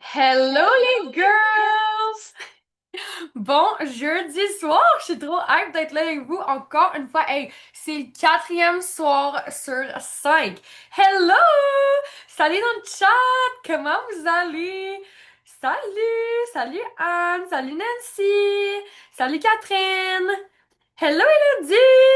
Hello les girls! Bon, jeudi soir, je suis trop hype d'être là avec vous encore une fois. Hey, c'est le quatrième soir sur 5. Hello! Salut dans le chat! Comment vous allez? Salut! Salut Anne! Salut Nancy! Salut Catherine! Hello Elodie!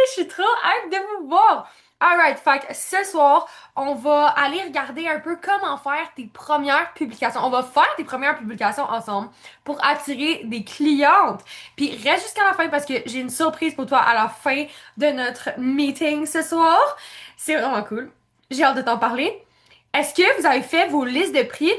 Je suis trop hype de vous voir! Alright, fait que ce soir, on va aller regarder un peu comment faire tes premières publications. On va faire tes premières publications ensemble pour attirer des clientes. Puis reste jusqu'à la fin parce que j'ai une surprise pour toi à la fin de notre meeting ce soir. C'est vraiment cool. J'ai hâte de t'en parler. Est-ce que vous avez fait vos listes de prix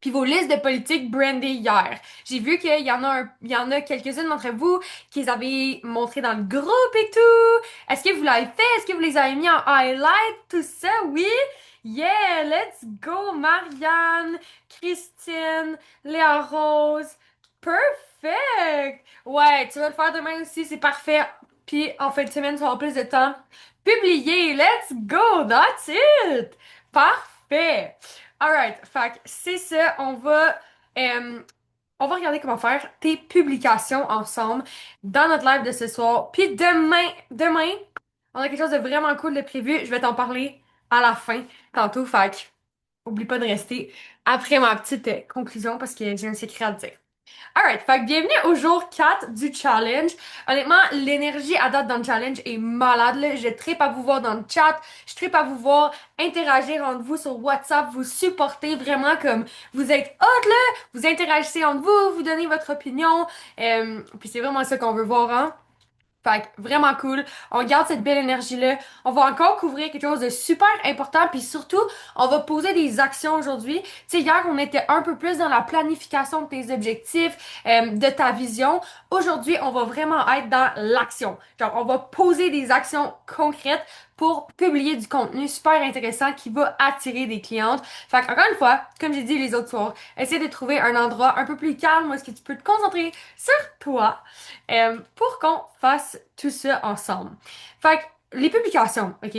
puis vos listes de politique brandées hier? J'ai vu il y en a quelques-unes d'entre vous qui les avaient montrées dans le groupe et tout. Est-ce que vous l'avez fait? Est-ce que vous les avez mis en highlight? Tout ça? Oui? Yeah! Let's go, Marianne, Christine, Léa Rose. Perfect! Ouais, tu vas le faire demain aussi, c'est parfait. Puis en fin de semaine, tu vas avoir plus de temps. Publier! Let's go! That's it! Parfait! Alright, fait que c'est ça, on va regarder comment faire tes publications ensemble dans notre live de ce soir. Puis demain, on a quelque chose de vraiment cool de prévu. Je vais t'en parler à la fin, tantôt. Fait que, oublie pas de rester après ma petite conclusion parce que j'ai un secret à te dire. Alright, fait que bienvenue au jour 4 du challenge. Honnêtement, l'énergie à date dans le challenge est malade, là. Je trippe à vous voir dans le chat, je trippe à vous voir interagir entre vous sur WhatsApp, vous supporter vraiment comme vous êtes hot là, vous interagissez entre vous, vous donnez votre opinion. Puis c'est vraiment ça qu'on veut voir, hein. Fait que vraiment cool. On garde cette belle énergie-là. On va encore couvrir quelque chose de super important, puis surtout, on va poser des actions aujourd'hui. Tu sais, hier, on était un peu plus dans la planification de tes objectifs, de ta vision. Aujourd'hui, on va vraiment être dans l'action. Genre, on va poser des actions concrètes pour publier du contenu super intéressant qui va attirer des clientes. Fait que, encore une fois, comme j'ai dit les autres soirs, essaie de trouver un endroit un peu plus calme où est-ce que tu peux te concentrer sur toi pour qu'on fasse tout ça ensemble. Fait que les publications, OK?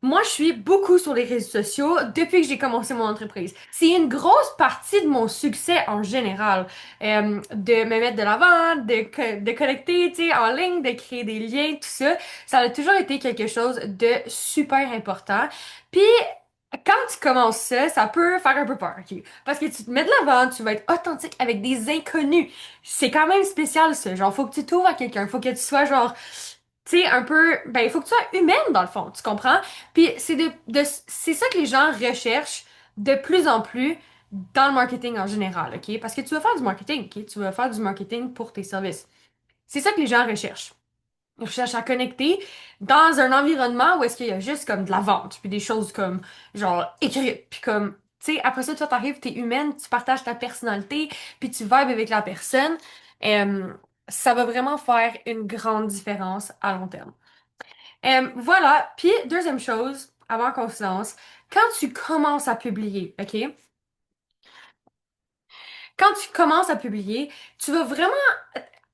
Moi, je suis beaucoup sur les réseaux sociaux depuis que j'ai commencé mon entreprise. C'est une grosse partie de mon succès en général. De me mettre de l'avant, de connecter, tu sais, en ligne, de créer des liens, tout ça. Ça a toujours été quelque chose de super important. Puis, quand tu commences ça, ça peut faire un peu peur, ok? Parce que tu te mets de l'avant, tu vas être authentique avec des inconnus. C'est quand même spécial, ça. Genre, faut que tu t'ouvres à quelqu'un. Faut que tu sois genre, tu sais, un peu, ben, il faut que tu sois humaine dans le fond, tu comprends? Puis c'est ça que les gens recherchent de plus en plus dans le marketing en général, ok? Parce que tu veux faire du marketing, ok? Tu veux faire du marketing pour tes services. C'est ça que les gens recherchent. Ils recherchent à connecter dans un environnement où est-ce qu'il y a juste comme de la vente, puis des choses comme, genre, écrites, puis comme, tu sais, après ça, toi, t'arrives, t'es humaine, tu partages ta personnalité, puis tu vibes avec la personne. Euh, Ça va vraiment faire une grande différence à long terme. Voilà. Puis, deuxième chose, avant qu'on se lance, quand tu commences à publier, OK? Quand tu commences à publier, tu vas vraiment,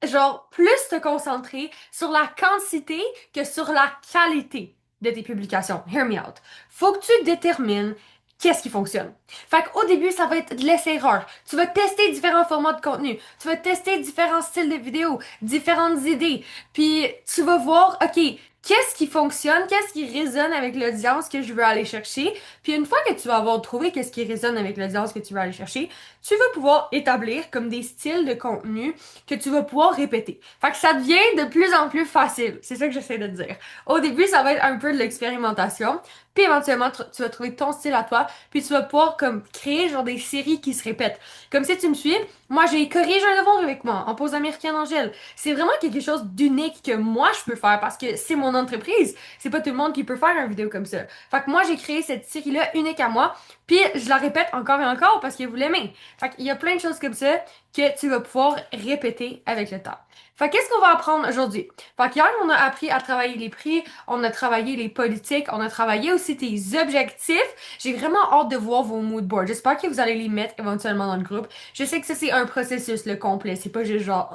genre, plus te concentrer sur la quantité que sur la qualité de tes publications. Hear me out. Faut que tu détermines qu'est-ce qui fonctionne. Fait qu'au début, ça va être de l'essai-erreur. Tu vas tester différents formats de contenu. Tu vas tester différents styles de vidéos, différentes idées. Puis tu vas voir, OK, qu'est-ce qui fonctionne, qu'est-ce qui résonne avec l'audience que je veux aller chercher. Puis une fois que tu vas avoir trouvé qu'est-ce qui résonne avec l'audience que tu veux aller chercher, tu vas pouvoir établir comme des styles de contenu que tu vas pouvoir répéter. Fait que ça devient de plus en plus facile. C'est ça que j'essaie de dire. Au début, ça va être un peu de l'expérimentation. Puis éventuellement, tu vas trouver ton style à toi. Puis tu vas pouvoir comme créer genre des séries qui se répètent. Comme si tu me suis, moi j'ai corrigé un devoir avec moi en pause américaine Angèle. C'est vraiment quelque chose d'unique que moi je peux faire parce que c'est mon entreprise. C'est pas tout le monde qui peut faire une vidéo comme ça. Fait que moi j'ai créé cette série-là unique à moi. Puis je la répète encore et encore parce que vous l'aimez. Fait qu'il y a plein de choses comme ça que tu vas pouvoir répéter avec le temps. Fait qu'est-ce qu'on va apprendre aujourd'hui? Fait qu'hier, on a appris à travailler les prix, on a travaillé les politiques, on a travaillé aussi tes objectifs. J'ai vraiment hâte de voir vos mood boards. J'espère que vous allez les mettre éventuellement dans le groupe. Je sais que ça, c'est un processus, le complet. C'est pas juste genre,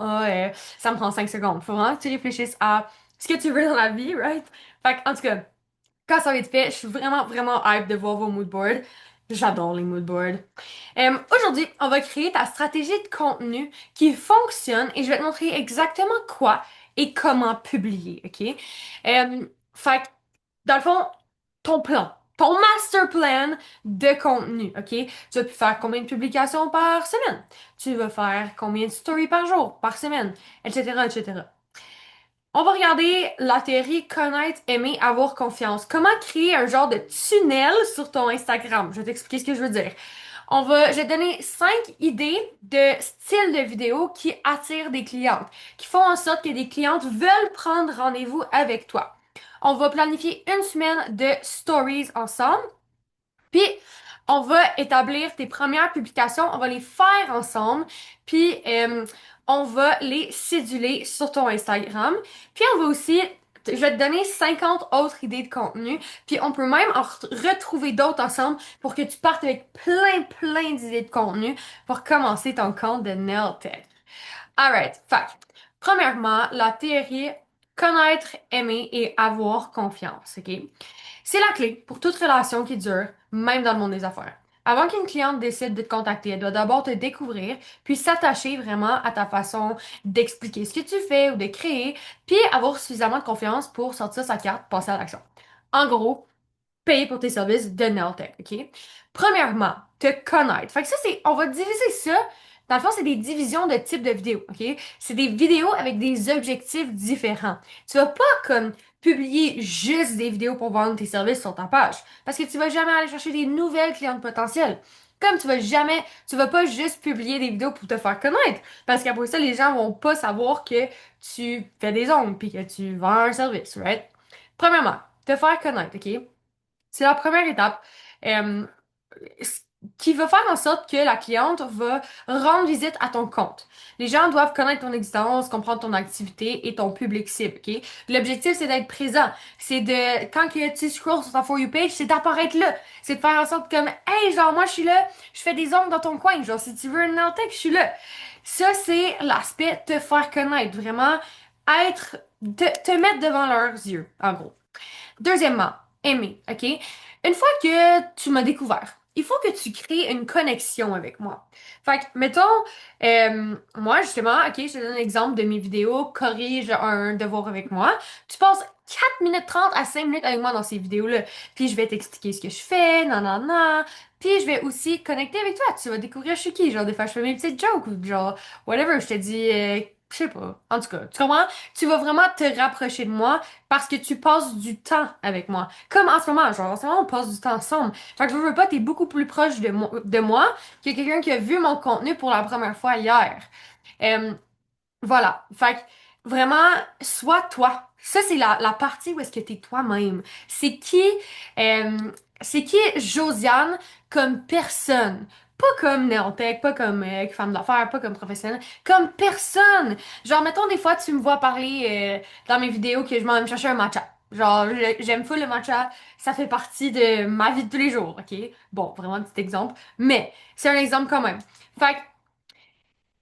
ça me prend 5 secondes. Faut vraiment que tu réfléchisses à ce que tu veux dans la vie, right? Fait qu'en tout cas, quand ça va être fait, je suis vraiment, vraiment hype de voir vos mood boards. J'adore les mood boards. Aujourd'hui, on va créer ta stratégie de contenu qui fonctionne et je vais te montrer exactement quoi et comment publier, OK? Fait que, dans le fond, ton plan, ton master plan de contenu, OK? Tu vas faire combien de publications par semaine? Tu vas faire combien de stories par jour, par semaine, etc., etc. On va regarder la théorie connaître, aimer, avoir confiance. Comment créer un genre de tunnel sur ton Instagram? Je vais t'expliquer ce que je veux dire. Je vais te donner 5 idées de style de vidéo qui attirent des clientes, qui font en sorte que des clientes veulent prendre rendez-vous avec toi. On va planifier une semaine de stories ensemble. Puis, on va établir tes premières publications, on va les faire ensemble, puis on va les céduler sur ton Instagram. Puis, on va aussi, je vais te donner 50 autres idées de contenu, puis on peut même en retrouver d'autres ensemble pour que tu partes avec plein d'idées de contenu pour commencer ton compte de Nailtech. Alright, fait. Premièrement, la théorie connaître, aimer et avoir confiance, ok? C'est la clé pour toute relation qui dure, même dans le monde des affaires. Avant qu'une cliente décide de te contacter, elle doit d'abord te découvrir, puis s'attacher vraiment à ta façon d'expliquer ce que tu fais ou de créer, puis avoir suffisamment de confiance pour sortir sa carte, passer à l'action. En gros, payer pour tes services de Nailtech, OK? Premièrement, te connaître. Fait que ça, on va diviser ça. Dans le fond, c'est des divisions de types de vidéos, OK? C'est des vidéos avec des objectifs différents. Tu vas pas comme publier juste des vidéos pour vendre tes services sur ta page. Parce que tu vas jamais aller chercher des nouvelles clientes potentielles. Comme tu vas pas juste publier des vidéos pour te faire connaître. Parce qu'après ça, les gens vont pas savoir que tu fais des ongles puis que tu vends un service, right? Premièrement, te faire connaître, OK? C'est la première étape. Euh, ce qui va faire en sorte que la cliente va rendre visite à ton compte. Les gens doivent connaître ton existence, comprendre ton activité et ton public cible, OK? L'objectif, c'est d'être présent. C'est de, quand que tu scrolls sur ta For You page, c'est d'apparaître là. C'est de faire en sorte comme, hey, genre, moi, je suis là, je fais des ongles dans ton coin. Genre, si tu veux une Naltech, je suis là. Ça, c'est l'aspect te faire connaître. Vraiment, te mettre devant leurs yeux, en gros. Deuxièmement, aimer, OK? Une fois que tu m'as découvert, il faut que tu crées une connexion avec moi. Fait que, mettons, moi, justement, OK, je te donne un exemple de mes vidéos, corrige un devoir avec moi. Tu passes 4 minutes 30 à 5 minutes avec moi dans ces vidéos-là. Puis je vais t'expliquer ce que je fais, non, non, non. Puis je vais aussi connecter avec toi. Tu vas découvrir je suis qui. Genre, des fois, je fais mes petites jokes ou genre, whatever, je te dis, je sais pas. En tout cas, tu comprends? Tu vas vraiment te rapprocher de moi parce que tu passes du temps avec moi. Comme en ce moment, genre, en ce moment, on passe du temps ensemble. Fait que je veux pas, t'es beaucoup plus proche de moi que quelqu'un qui a vu mon contenu pour la première fois hier. Euh, voilà. Fait que vraiment, sois toi. Ça, c'est la partie où est-ce que t'es toi-même. Euh, c'est qui Josiane comme personne. Pas comme néotech, pas comme femme d'affaires, pas comme professionnelle, comme personne. Genre, mettons, des fois, tu me vois parler dans mes vidéos que je m'en vais me chercher un matcha. Genre, j'aime full le matcha, ça fait partie de ma vie de tous les jours, ok? Bon, vraiment, petit exemple, mais c'est un exemple quand même. Fait que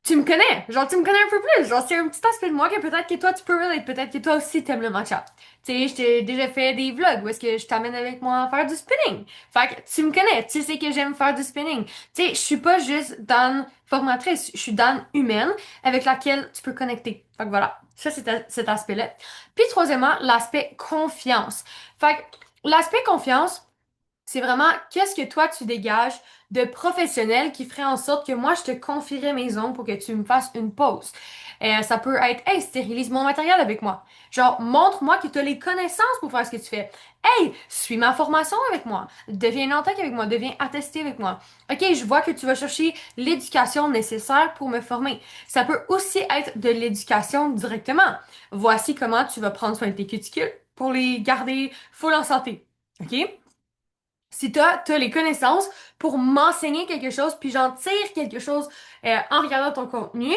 tu me connais, genre tu me connais un peu plus, genre c'est un petit aspect de moi que peut-être que toi tu peux relate, peut-être que toi aussi t'aimes le matcha. Tu sais, je t'ai déjà fait des vlogs où est-ce que je t'amène avec moi faire du spinning. Fait que tu me connais, tu sais que j'aime faire du spinning. Tu sais, je suis pas juste dans formatrice, je suis dans humaine avec laquelle tu peux connecter. Fait que voilà, ça c'est cet aspect-là. Puis troisièmement, l'aspect confiance. Fait que l'aspect confiance, c'est vraiment qu'est-ce que toi tu dégages de professionnel qui ferait en sorte que moi je te confierais mes ongles pour que tu me fasses une pause. Ça peut être, hey, stérilise mon matériel avec moi. Genre, montre-moi que tu as les connaissances pour faire ce que tu fais. Hey, suis ma formation avec moi. Deviens Nantac avec moi. Deviens attesté avec moi. OK, je vois que tu vas chercher l'éducation nécessaire pour me former. Ça peut aussi être de l'éducation directement. Voici comment tu vas prendre soin de tes cuticules pour les garder full en santé. OK? Si t'as les connaissances pour m'enseigner quelque chose, puis j'en tire quelque chose en regardant ton contenu,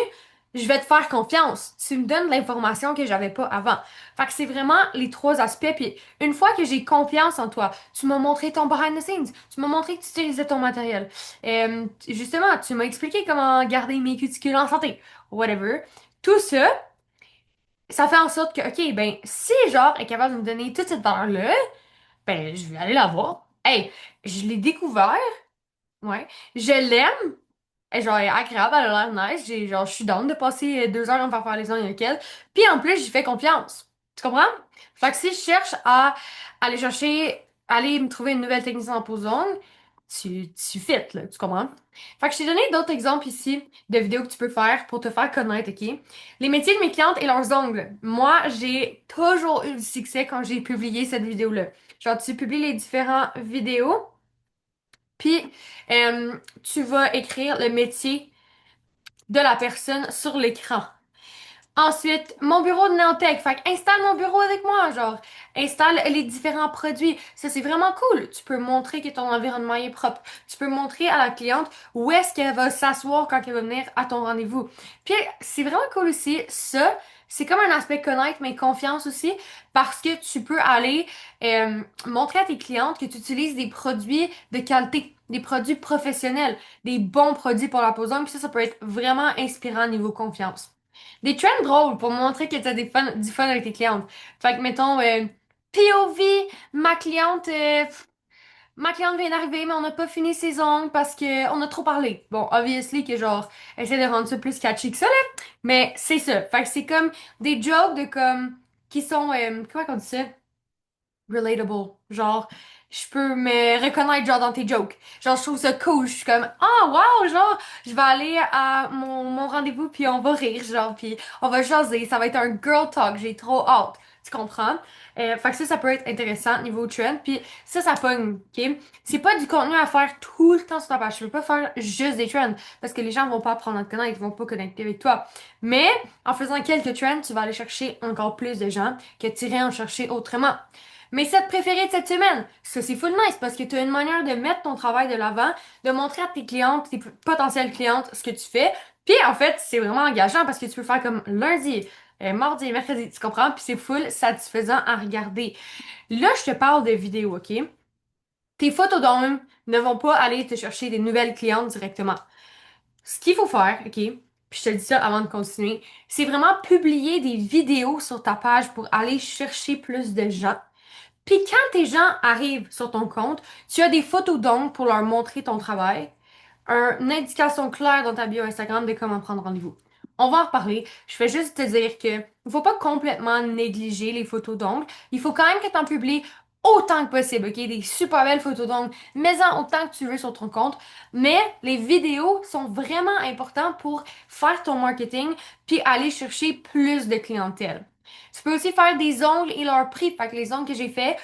je vais te faire confiance. Tu me donnes l'information que j'avais pas avant. Fait que c'est vraiment les trois aspects. Puis une fois que j'ai confiance en toi, tu m'as montré ton behind the scenes, tu m'as montré que tu utilisais ton matériel. Justement, tu m'as expliqué comment garder mes cuticules en santé. Whatever. Tout ça, ça fait en sorte que, OK, ben, si genre est capable de me donner toute cette valeur-là, ben, je vais aller la voir. Hey, je l'ai découvert. Ouais. Je l'aime. Genre, elle est agréable, elle a l'air nice. Genre, je suis down de passer 2 heures à me faire faire les ongles avec elle. Puis en plus, j'y fais confiance. Tu comprends? Fait que si je cherche à aller chercher, aller me trouver une nouvelle technicienne en pose ongles, tu fit, là. Tu comprends? Fait que je t'ai donné d'autres exemples ici de vidéos que tu peux faire pour te faire connaître, OK? Les métiers de mes clientes et leurs ongles. Moi, j'ai toujours eu du succès quand j'ai publié cette vidéo-là. Genre, tu publies les différentes vidéos. Puis, tu vas écrire le métier de la personne sur l'écran. Ensuite, mon bureau de Nantec. Fait que installe mon bureau avec moi, genre. Installe les différents produits. Ça, c'est vraiment cool. Tu peux montrer que ton environnement est propre. Tu peux montrer à la cliente où est-ce qu'elle va s'asseoir quand elle va venir à ton rendez-vous. Puis, c'est vraiment cool aussi. Ça, c'est comme un aspect connaître, mais confiance aussi, parce que tu peux aller montrer à tes clientes que tu utilises des produits de qualité, des produits professionnels, des bons produits pour la posante. Puis ça peut être vraiment inspirant niveau confiance. Des trends drôles pour montrer que tu as du fun avec tes clientes. Fait que, mettons, POV, ma cliente, ma cliente vient d'arriver, mais on n'a pas fini ses ongles parce que on a trop parlé. Bon, obviously que genre, essaie de rendre ça plus catchy que ça, là. Mais c'est ça. Fait que c'est comme des jokes de comme, qui sont, comment on dit ça? Relatable. Genre, je peux me reconnaître genre dans tes jokes. Genre, je trouve ça cool. Je suis comme, ah, wow, genre, je vais aller à mon rendez-vous puis on va rire, genre, puis on va jaser. Ça va être un girl talk. J'ai trop hâte. Tu comprends? Fait que ça peut être intéressant niveau trend. Puis ça pogne, ok? C'est pas du contenu à faire tout le temps sur ta page. Je peux pas faire juste des trends parce que les gens vont pas apprendre à te connaître, ils vont pas connecter avec toi. Mais en faisant quelques trends, tu vas aller chercher encore plus de gens que tu irais en chercher autrement. Mais cette préférée de cette semaine, ça c'est full nice parce que tu as une manière de mettre ton travail de l'avant, de montrer à tes clientes, tes potentielles clientes ce que tu fais. Puis en fait, c'est vraiment engageant parce que tu peux faire comme lundi, mardi, mercredi, tu comprends? Puis c'est full satisfaisant à regarder. Là, je te parle de vidéo, OK? Tes photodômes ne vont pas aller te chercher des nouvelles clientes directement. Ce qu'il faut faire, OK? Puis je te dis ça avant de continuer, c'est vraiment publier des vidéos sur ta page pour aller chercher plus de gens. Puis quand tes gens arrivent sur ton compte, tu as des photos d'ongles pour leur montrer ton travail, une indication claire dans ta bio Instagram de comment prendre rendez-vous. On va en reparler. Je vais juste te dire que il faut pas complètement négliger les photos d'ongles. Il faut quand même que tu en publies autant que possible, ok? Des super belles photos d'ongles, mets-en autant que tu veux sur ton compte. Mais les vidéos sont vraiment importantes pour faire ton marketing puis aller chercher plus de clientèle. Tu peux aussi faire des ongles et leur prix. Fait que les ongles que j'ai fait,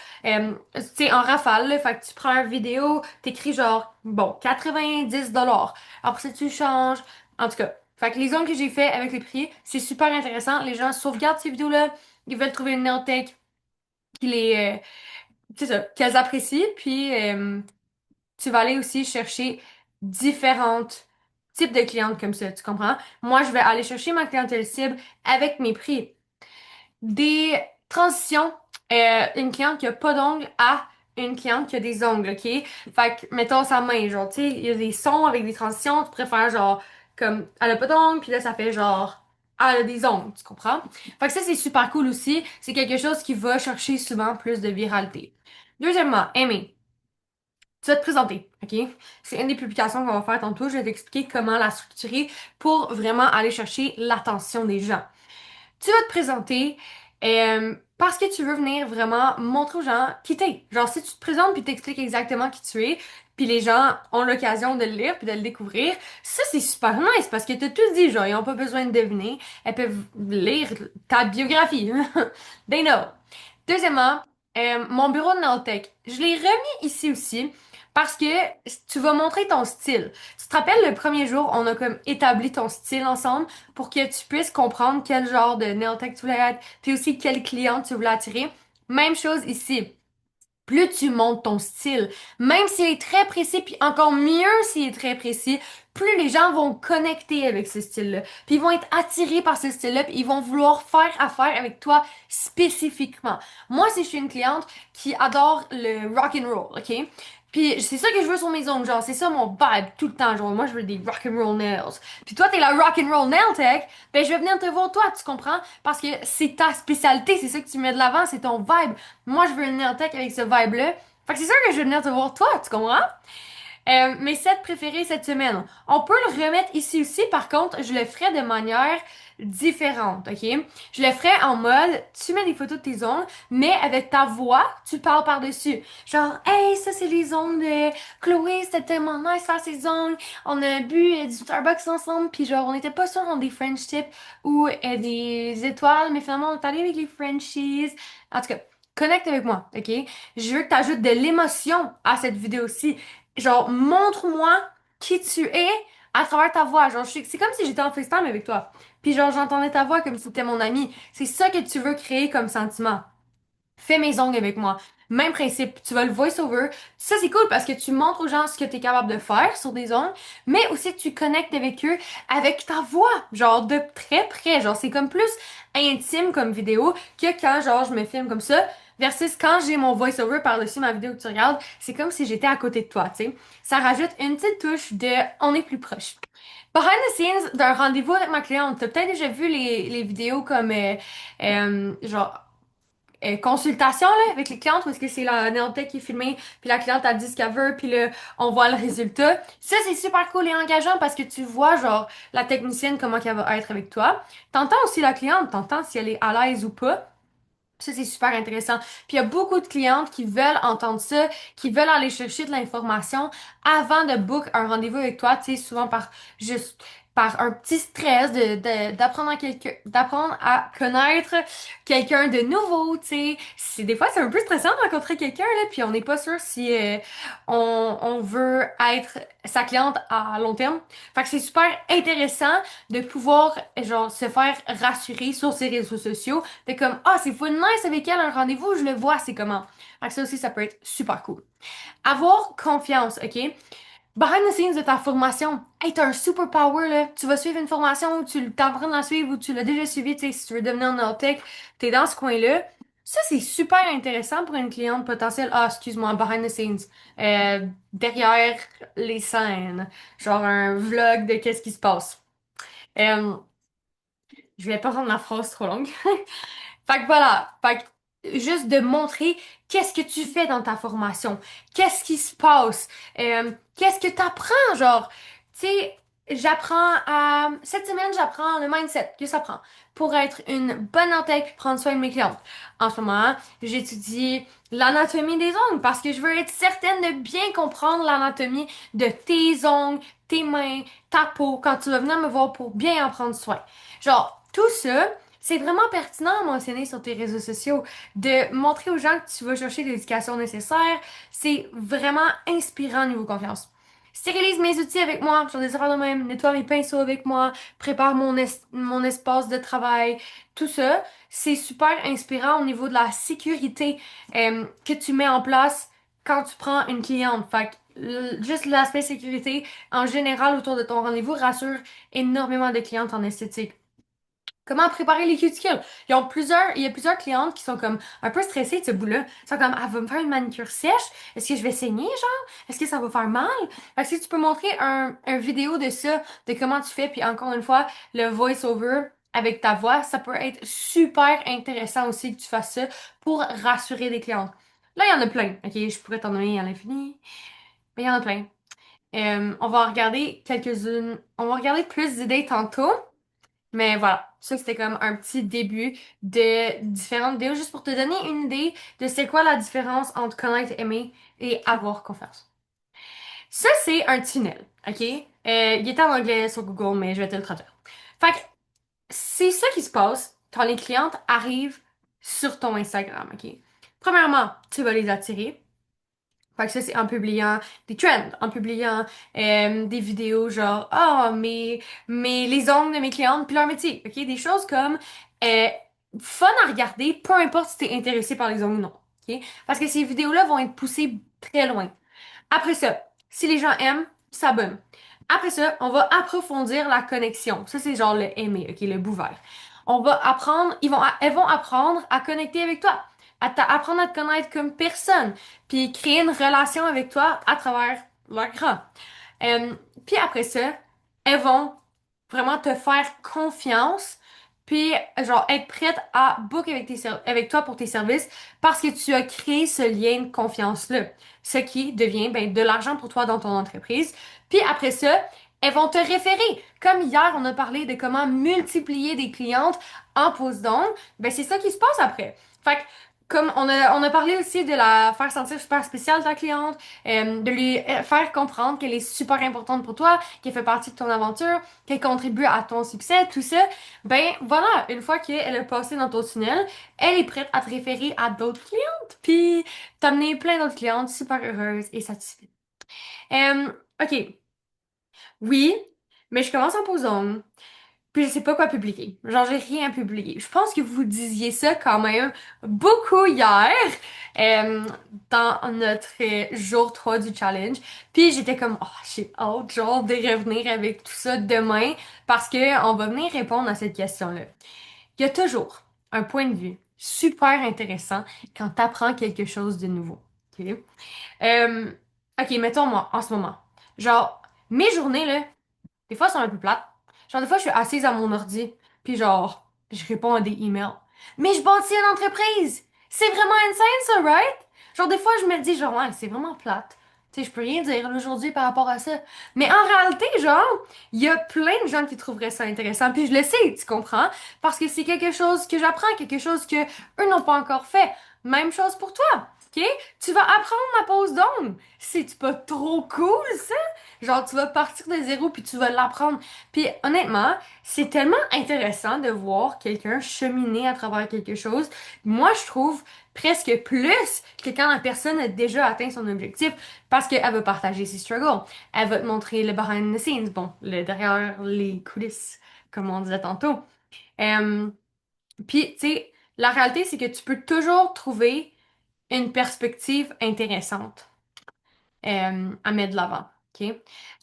c'est en rafale, là. Fait que tu prends une vidéo, t'écris genre, bon, 90 $. Après ça, tu changes. En tout cas, fait que les ongles que j'ai fait avec les prix, c'est super intéressant. Les gens sauvegardent ces vidéos-là. Ils veulent trouver une nail tech qui c'est ça, qu'elles apprécient. Puis, tu vas aller aussi chercher différentes types de clientes comme ça. Tu comprends? Moi, je vais aller chercher ma clientèle cible avec mes prix. Des transitions, une cliente qui a pas d'ongles à une cliente qui a des ongles, ok? Fait que, mettons sa main, genre, tu sais, il y a des sons avec des transitions, tu préfères genre, comme, elle a pas d'ongles, puis là, ça fait genre, elle a des ongles, tu comprends? Fait que ça, c'est super cool aussi. C'est quelque chose qui va chercher souvent plus de viralité. Deuxièmement, Amy, tu vas te présenter, ok? C'est une des publications qu'on va faire tantôt. Je vais t'expliquer comment la structurer pour vraiment aller chercher l'attention des gens. Tu vas te présenter parce que tu veux venir vraiment montrer aux gens qui t'es. Genre, si tu te présentes puis t'expliques exactement qui tu es, puis les gens ont l'occasion de le lire puis de le découvrir, ça c'est super nice parce que t'as tout dit, genre, ils ont pas besoin de deviner, elles peuvent lire ta biographie. They know. Deuxièmement, mon bureau de Nowtech. Je l'ai remis ici aussi parce que tu vas montrer ton style. Tu te rappelles le premier jour, on a comme établi ton style ensemble pour que tu puisses comprendre quel genre de nail tech tu voulais être, puis aussi quel client tu voulais attirer. Même chose ici. Plus tu montes ton style, même s'il est très précis, puis encore mieux s'il est très précis, plus les gens vont connecter avec ce style-là. Puis ils vont être attirés par ce style-là, puis ils vont vouloir faire affaire avec toi spécifiquement. Moi, si je suis une cliente qui adore le rock and roll, ok? Puis c'est ça que je veux sur mes ongles, genre c'est ça mon vibe tout le temps, genre moi je veux des rock and roll nails. Puis toi t'es la rock and roll nail tech, ben je vais venir te voir toi, tu comprends? Parce que c'est ta spécialité, c'est ça que tu mets de l'avant, c'est ton vibe. Moi je veux une nail tech avec ce vibe-là. Fait que c'est sûr que je vais venir te voir toi, tu comprends? Mes sets préférés cette semaine. On peut le remettre ici aussi, par contre, je le ferai de manière différente, ok? Je le ferai en mode, tu mets des photos de tes ongles, mais avec ta voix, tu parles par-dessus. Genre, hey, ça c'est les ongles de Chloé, c'était tellement nice faire ses ongles. On a bu du Starbucks ensemble, puis genre, on n'était pas sûr on des French tips ou des étoiles, mais finalement, on est allé avec les Frenchies. En tout cas, connecte avec moi, ok? Je veux que tu ajoutes de l'émotion à cette vidéo-ci. Genre, montre-moi qui tu es à travers ta voix. Genre, c'est comme si j'étais en FaceTime avec toi. Puis genre, j'entendais ta voix comme si t'étais mon ami. C'est ça que tu veux créer comme sentiment. Fais mes ongles avec moi. Même principe, tu vas le voice-over. Ça, c'est cool parce que tu montres aux gens ce que tu es capable de faire sur des ongles, mais aussi que tu connectes avec eux avec ta voix, genre de très près. Genre, c'est comme plus intime comme vidéo que quand, genre, je me filme comme ça, versus quand j'ai mon voice-over par-dessus ma vidéo que tu regardes, c'est comme si j'étais à côté de toi, tu sais. Ça rajoute une petite touche de on est plus proche. Behind the scenes d'un rendez-vous avec ma cliente, t'as peut-être déjà vu les vidéos comme genre consultation là, avec les clientes où est-ce que c'est la néotech qui est filmée, puis la cliente a dit ce qu'elle veut, puis là, on voit le résultat. Ça, c'est super cool et engageant parce que tu vois, genre, la technicienne, comment qu'elle va être avec toi. T'entends aussi la cliente, t'entends si elle est à l'aise ou pas. Ça, c'est super intéressant. Puis il y a beaucoup de clientes qui veulent entendre ça, qui veulent aller chercher de l'information avant de book un rendez-vous avec toi, tu sais, souvent juste par un petit stress d'apprendre à connaître quelqu'un de nouveau, tu sais. Des fois, c'est un peu stressant de rencontrer quelqu'un, là, puis on n'est pas sûr si on veut être sa cliente à long terme. Fait que c'est super intéressant de pouvoir, genre, se faire rassurer sur ses réseaux sociaux. T'es comme, ah, c'est full nice avec elle, un rendez-vous, je le vois, c'est comment. Fait que ça aussi, ça peut être super cool. Avoir confiance, ok? Behind the scenes de ta formation, hey, t'as un superpower, là. Tu vas suivre une formation ou tu t'es en train de la suivre ou tu l'as déjà suivi, tu sais, si tu veux devenir naotech, t'es dans ce coin-là. Ça, c'est super intéressant pour une cliente potentielle. Ah, excuse-moi, behind the scenes. Derrière les scènes. Genre un vlog de qu'est-ce qui se passe. Euh, je vais pas rendre la phrase trop longue. Fait que voilà, fait que juste de montrer qu'est-ce que tu fais dans ta formation, qu'est-ce qui se passe, qu'est-ce que t'apprends, genre, tu sais, cette semaine, j'apprends le mindset que ça prend pour être une bonne intègre puis prendre soin de mes clientes. En ce moment, j'étudie l'anatomie des ongles parce que je veux être certaine de bien comprendre l'anatomie de tes ongles, tes mains, ta peau quand tu vas venir me voir pour bien en prendre soin. Genre, tout ça, c'est vraiment pertinent à mentionner sur tes réseaux sociaux, de montrer aux gens que tu vas chercher l'éducation nécessaire. C'est vraiment inspirant niveau confiance. Stérilise mes outils avec moi, j'en des affaires de même, nettoie mes pinceaux avec moi, prépare mon espace de travail, tout ça, c'est super inspirant au niveau de la sécurité que tu mets en place quand tu prends une cliente. Fait que, juste l'aspect sécurité en général autour de ton rendez-vous rassure énormément de clientes en esthétique. Comment préparer les cuticules? Il y a plusieurs clientes qui sont comme un peu stressées de ce bout-là. Ils sont comme, ah, va me faire une manicure sèche? Est-ce que je vais saigner, genre? Est-ce que ça va faire mal? Fait que si tu peux montrer un vidéo de ça, de comment tu fais, puis encore une fois, le voice-over avec ta voix, ça peut être super intéressant aussi que tu fasses ça pour rassurer des clientes. Là, il y en a plein, ok? Je pourrais t'en donner à l'infini, mais il y en a plein. On va regarder quelques-unes, on va regarder plus d'idées tantôt. Mais voilà, ça c'était comme un petit début de différentes vidéos, juste pour te donner une idée de c'est quoi la différence entre connaître, aimer et avoir confiance. Ça, c'est un tunnel, ok? Il est en anglais sur Google, mais je vais te le traduire. Fait que c'est ça qui se passe quand les clientes arrivent sur ton Instagram, ok? Premièrement, tu vas les attirer. Fait que ça, c'est en publiant des trends, en publiant des vidéos genre mais les ongles de mes clientes puis leur métier, ok? Des choses comme euh, fun à regarder, peu importe si t'es intéressé par les ongles ou non, ok? Parce que ces vidéos-là vont être poussées très loin. Après ça, si les gens aiment, s'abonnent. Après ça, on va approfondir la connexion. Ça, c'est genre le aimer, ok, le bout vert. On va apprendre, elles vont apprendre à connecter avec toi, apprendre à te connaître comme personne, puis créer une relation avec toi à travers l'écran. Puis après ça, elles vont vraiment te faire confiance puis genre être prête à book avec avec toi pour tes services parce que tu as créé ce lien de confiance-là, ce qui devient ben, de l'argent pour toi dans ton entreprise. Puis après ça, elles vont te référer. Comme hier, on a parlé de comment multiplier des clientes en pause d'ongles, ben c'est ça qui se passe après. Fait que comme on a parlé aussi de la faire sentir super spéciale ta cliente, de lui faire comprendre qu'elle est super importante pour toi, qu'elle fait partie de ton aventure, qu'elle contribue à ton succès, tout ça. Ben voilà, une fois qu'elle est passée dans ton tunnel, elle est prête à te référer à d'autres clientes, puis t'amener plein d'autres clientes super heureuses et satisfaites. OK, oui, mais je commence en posant. Puis je sais pas quoi publier. Genre, j'ai rien à publier. Je pense que vous disiez ça quand même beaucoup hier, euh, dans notre jour 3 du challenge. Puis j'étais comme, oh, j'ai hâte, genre, de revenir avec tout ça demain parce que on va venir répondre à cette question-là. Il y a toujours un point de vue super intéressant quand t'apprends quelque chose de nouveau. OK? Euh, OK, mettons moi, en ce moment. Genre, mes journées, là, des fois, c'est un peu plate. Genre, des fois, je suis assise à mon ordi, puis genre, je réponds à des emails. Mais je bâtis une entreprise! C'est vraiment insane, ça, right? Genre, des fois, je me dis, genre, ouais, c'est vraiment plate. Tu sais, je peux rien dire là, aujourd'hui par rapport à ça. Mais en réalité, genre, il y a plein de gens qui trouveraient ça intéressant. Puis je le sais, tu comprends? Parce que c'est quelque chose que j'apprends, quelque chose que eux n'ont pas encore fait. Même chose pour toi, ok? Tu vas apprendre ma pose d'ombre. C'est pas trop cool, ça? Genre, tu vas partir de zéro puis tu vas l'apprendre. Puis honnêtement, c'est tellement intéressant de voir quelqu'un cheminer à travers quelque chose. Moi, je trouve presque plus que quand la personne a déjà atteint son objectif parce qu'elle va partager ses struggles. Elle va te montrer le behind the scenes, bon, le derrière les coulisses, comme on disait tantôt. Euh, puis, tu sais, la réalité, c'est que tu peux toujours trouver une perspective intéressante à mettre de l'avant. OK?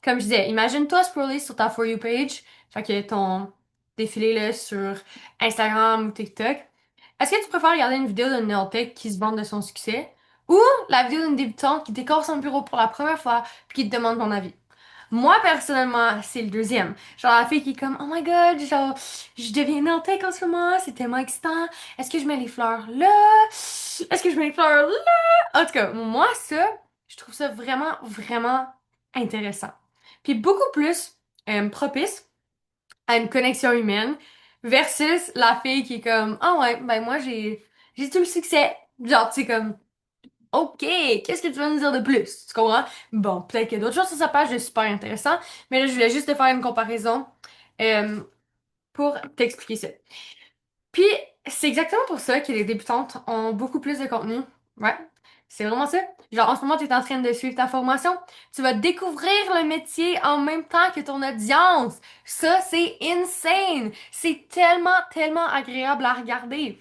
Comme je disais, imagine-toi scroller sur ta For You page, fait que ton défilé là, sur Instagram ou TikTok. Est-ce que tu préfères regarder une vidéo d'un nail tech qui se vante de son succès ou la vidéo d'une débutante qui décore son bureau pour la première fois puis qui te demande ton avis? Moi, personnellement, c'est le deuxième. Genre, la fille qui est comme, oh my god, genre, je deviens nail tech en ce moment, c'est tellement excitant. Est-ce que je mets les fleurs là? Est-ce que je mets les fleurs là? En tout cas, moi, ça, je trouve ça vraiment, vraiment intéressant. Puis beaucoup plus propice à une connexion humaine versus la fille qui est comme, ah ouais, ben moi, j'ai tout le succès. Genre, tu sais, comme, OK, qu'est-ce que tu vas nous dire de plus? Tu comprends? Bon, peut-être qu'il y a d'autres choses sur sa page de super intéressant, mais là, je voulais juste te faire une comparaison euh, pour t'expliquer ça. Puis, c'est exactement pour ça que les débutantes ont beaucoup plus de contenu. Ouais, c'est vraiment ça. Genre, en ce moment, tu es en train de suivre ta formation. Tu vas découvrir le métier en même temps que ton audience. Ça, c'est insane. C'est tellement, tellement agréable à regarder.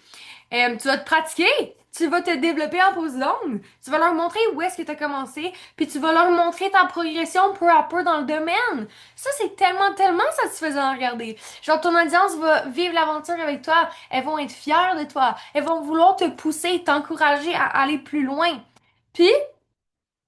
Tu vas te pratiquer. Tu vas te développer en pause longue. Tu vas leur montrer où est-ce que tu as commencé, puis tu vas leur montrer ta progression peu à peu dans le domaine. Ça, c'est tellement, tellement satisfaisant à regarder. Genre, ton audience va vivre l'aventure avec toi. Elles vont être fières de toi. Elles vont vouloir te pousser, t'encourager à aller plus loin. Puis,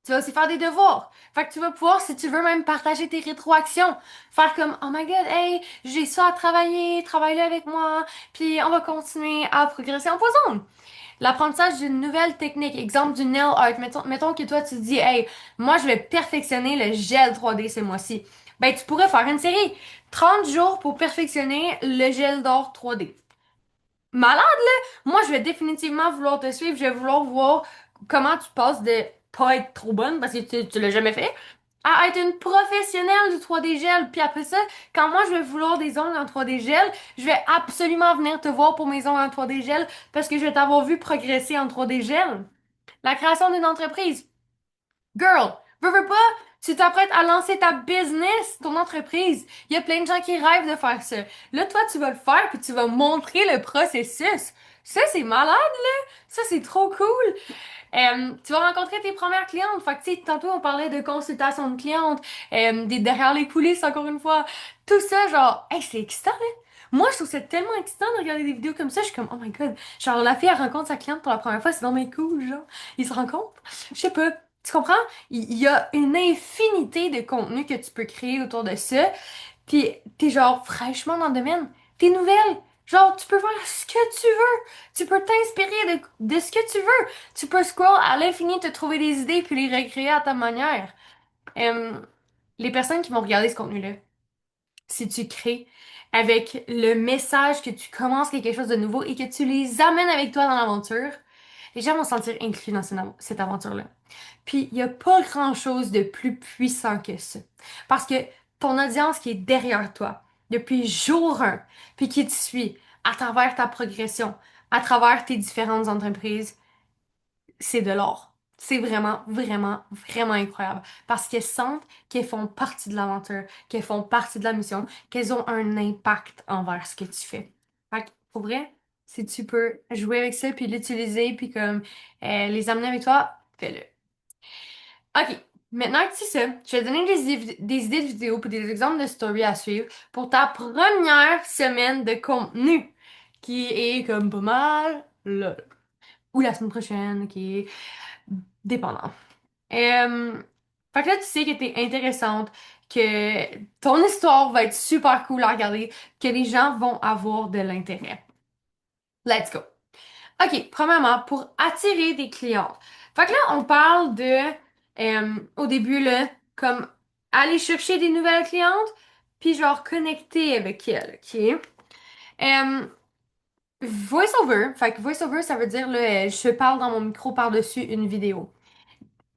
tu vas aussi faire des devoirs. Fait que tu vas pouvoir, si tu veux, même partager tes rétroactions. Faire comme, oh my god, hey, j'ai ça à travailler, travaille-le avec moi, puis on va continuer à progresser en posant. L'apprentissage d'une nouvelle technique, exemple du nail art. Mettons que toi, tu te dis, hey, moi, je vais perfectionner le gel 3D ce mois-ci. Ben, tu pourrais faire une série. 30 jours pour perfectionner le gel d'or 3D. Malade, là! Moi, je vais définitivement vouloir te suivre. Je vais vouloir voir comment tu passes de pas être trop bonne parce que tu l'as jamais fait à être une professionnelle du 3D gel. Puis après ça, quand moi je vais vouloir des ongles en 3D gel, je vais absolument venir te voir pour mes ongles en 3D gel parce que je vais t'avoir vu progresser en 3D gel. La création d'une entreprise. Girl, veux pas, tu t'apprêtes à lancer ta business, ton entreprise. Il y a plein de gens qui rêvent de faire ça. Là, toi, tu vas le faire puis tu vas montrer le processus. Ça, c'est malade, là. Ça, c'est trop cool. Tu vas rencontrer tes premières clientes. Fait que, tu sais, tantôt, on parlait de consultation de clientes, des derrière les coulisses, encore une fois. Tout ça, genre, hey, c'est excitant, là. Moi, je trouve ça tellement excitant de regarder des vidéos comme ça. Je suis comme, oh my god. Genre, la fille, elle rencontre sa cliente pour la première fois, c'est vraiment cool, genre. Ils se rencontrent. Je sais pas. Tu comprends? Il y a une infinité de contenu que tu peux créer autour de ça. Puis, t'es genre fraîchement dans le domaine. T'es nouvelle. Genre, tu peux faire ce que tu veux. Tu peux t'inspirer de ce que tu veux. Tu peux scroll à l'infini, te trouver des idées puis les recréer à ta manière. Euh, les personnes qui vont regarder ce contenu-là, si tu crées avec le message que tu commences quelque chose de nouveau et que tu les amènes avec toi dans l'aventure, les gens vont se sentir inclus dans cette aventure-là. Puis, il n'y a pas grand-chose de plus puissant que ça. Parce que ton audience qui est derrière toi, depuis jour 1, puis qui te suit à travers ta progression, à travers tes différentes entreprises, c'est de l'or. C'est vraiment, vraiment, vraiment incroyable. Parce qu'elles sentent qu'elles font partie de l'aventure, qu'elles font partie de la mission, qu'elles ont un impact envers ce que tu fais. Fait que, pour vrai, si tu peux jouer avec ça, puis l'utiliser, puis comme les amener avec toi, fais-le. OK. Maintenant que tu sais ça, je vais te donner des idées de vidéos puis des exemples de stories à suivre pour ta première semaine de contenu, qui est comme pas mal là. Ou la semaine prochaine, qui est dépendant. Euh, Fait que là, tu sais que t'es intéressante, que ton histoire va être super cool à regarder, que les gens vont avoir de l'intérêt. Let's go. OK, premièrement, pour attirer des clientes. Fait que là, on parle au début, là, comme aller chercher des nouvelles clientes, puis genre connecter avec elles, OK? Euh, voice-over, fait que voice-over, ça veut dire, là, je parle dans mon micro par-dessus une vidéo.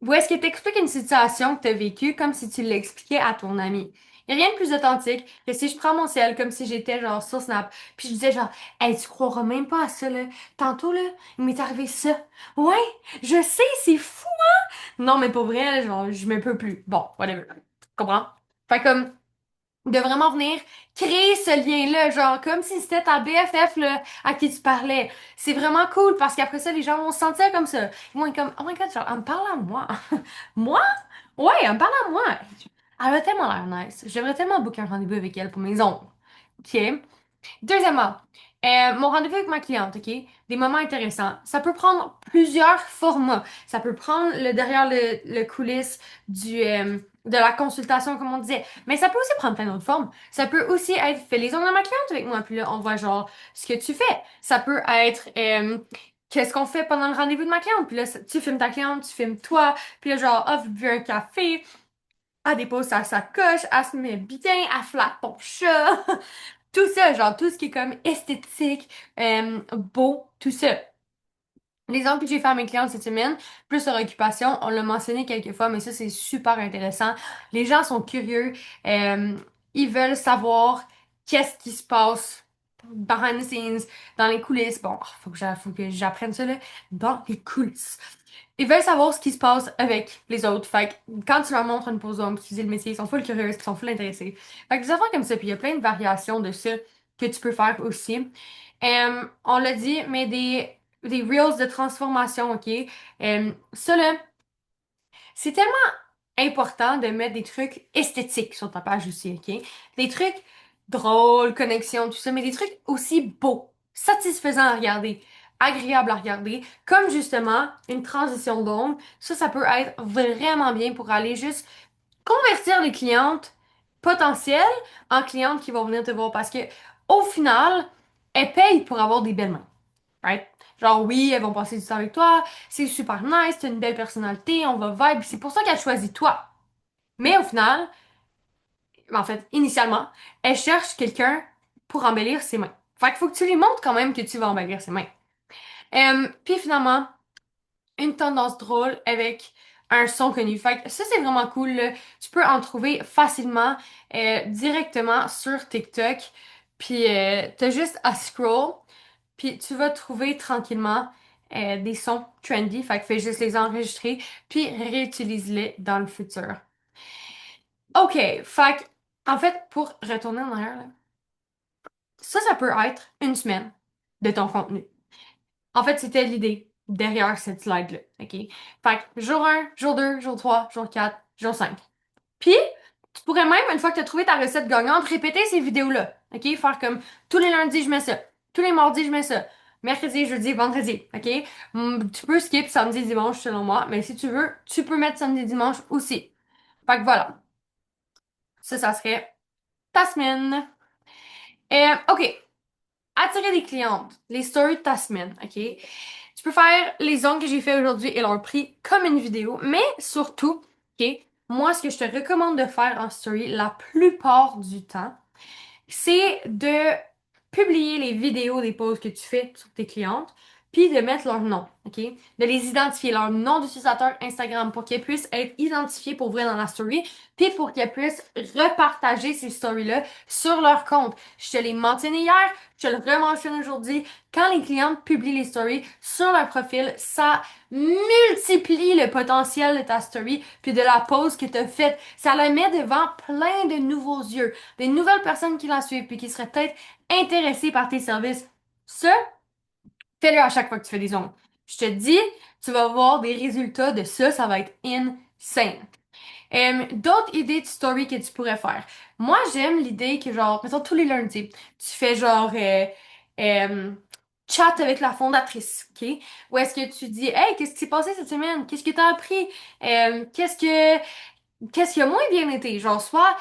Ou est-ce que t'expliques une situation que t'as vécue comme si tu l'expliquais à ton ami? Y a rien de plus authentique que si je prends mon ciel comme si j'étais genre sur Snap, puis je disais genre, hey, tu croiras même pas à ça, là. Tantôt, là, il m'est arrivé ça. Ouais, je sais, c'est fou, hein? Non, mais pour vrai, là, genre, je me peux plus. Bon, whatever. Tu comprends? Fait comme, de vraiment venir créer ce lien-là, genre comme si c'était ta BFF là, à qui tu parlais. C'est vraiment cool parce qu'après ça, les gens vont se sentir comme ça. Ils vont être comme, oh my god, genre, elle me parle à moi. Moi? Ouais, elle me parle à moi. Elle a tellement l'air nice. J'aimerais tellement booker un rendez-vous avec elle pour mes ongles. OK? Deuxièmement, mon rendez-vous avec ma cliente, OK? Des moments intéressants. Ça peut prendre plusieurs formats. Ça peut prendre le derrière le coulisses de la consultation, comme on disait. Mais ça peut aussi prendre plein d'autres formes. Ça peut aussi être fais les ongles de ma cliente avec moi. Puis là, on voit genre ce que tu fais. Ça peut être qu'est-ce qu'on fait pendant le rendez-vous de ma cliente. Puis là, tu filmes ta cliente, tu filmes toi. Puis là, genre, ah, vous buvez un café. Elle dépose sa sacoche, elle se met bien, elle flatte ton chat. Tout ça, genre tout ce qui est comme esthétique, beau, tout ça. L'exemple que j'ai fait à mes clients cette semaine, plus leur occupation, on l'a mentionné quelques fois, mais ça c'est super intéressant. Les gens sont curieux, euh, ils veulent savoir qu'est-ce qui se passe behind the scenes, dans les coulisses. Bon, faut que j'apprenne ça là, dans les coulisses. Ils veulent savoir ce qui se passe avec les autres. Fait que quand tu leur montres une pause d'ombre, tu dis le métier, ils sont full curieux, ils sont full intéressés. Fait que des affaires comme ça, puis il y a plein de variations de ça que tu peux faire aussi. On l'a dit, mais des reels de transformation, OK? Ça là, c'est tellement important de mettre des trucs esthétiques sur ta page aussi, OK? Des trucs drôles, connexions, tout ça, mais des trucs aussi beaux, satisfaisants à regarder, agréables à regarder, comme justement une transition d'ombre. Ça peut être vraiment bien pour aller juste convertir les clientes potentielles en clientes qui vont venir te voir parce que au final, elles payent pour avoir des belles mains. Right? Genre, oui, elles vont passer du temps avec toi, c'est super nice, t'as une belle personnalité, on va vibe, c'est pour ça qu'elles choisissent toi. Mais au final, en fait, initialement, elles cherchent quelqu'un pour embellir ses mains. Fait qu'il faut que tu lui montres quand même que tu vas embellir ses mains. Puis finalement, une tendance drôle avec un son connu. Fait que ça, c'est vraiment cool, là. Tu peux en trouver facilement, directement sur TikTok. Puis t'as juste à scroll. Puis tu vas trouver tranquillement des sons trendy. Fait que fais juste les enregistrer, puis réutilise-les dans le futur. OK, fait que, en fait, pour retourner en arrière, là, ça peut être une semaine de ton contenu. En fait, c'était l'idée derrière cette slide-là, OK? Fait que jour 1, jour 2, jour 3, jour 4, jour 5. Puis, tu pourrais même, une fois que tu as trouvé ta recette gagnante, répéter ces vidéos-là. OK? Faire comme tous les lundis, je mets ça. Tous les mardis, je mets ça. Mercredi, jeudi, vendredi. OK? Tu peux skip samedi, dimanche, selon moi. Mais si tu veux, tu peux mettre samedi, dimanche aussi. Fait que voilà. Ça serait ta semaine. OK. Attirer des clientes, les stories de ta semaine, ok? Tu peux faire les ongles que j'ai fait aujourd'hui et leur prix comme une vidéo, mais surtout, ok? Moi, ce que je te recommande de faire en story la plupart du temps, c'est de publier les vidéos des posts que tu fais sur tes clientes, puis de mettre leur nom, OK? De les identifier, leur nom d'utilisateur Instagram pour qu'elles puissent être identifiées pour vrai dans la story, puis pour qu'elles puissent repartager ces stories-là sur leur compte. Je te l'ai mentionné hier, je te le rementionne aujourd'hui. Quand les clientes publient les stories sur leur profil, ça multiplie le potentiel de ta story puis de la pause que tu as faite. Ça la met devant plein de nouveaux yeux, des nouvelles personnes qui la suivent puis qui seraient peut-être intéressées par tes services. Ça, fais-le à chaque fois que tu fais des ongles. Je te dis, tu vas voir des résultats de ça, ça va être insane. D'autres idées de story que tu pourrais faire. Moi, j'aime l'idée que, genre, mettons, tous les lundis, tu fais genre euh, chat avec la fondatrice, OK? Ou est-ce que tu dis, hey, qu'est-ce qui s'est passé cette semaine? Qu'est-ce que t'as appris? Qu'est-ce qui a moins bien été? Genre, sois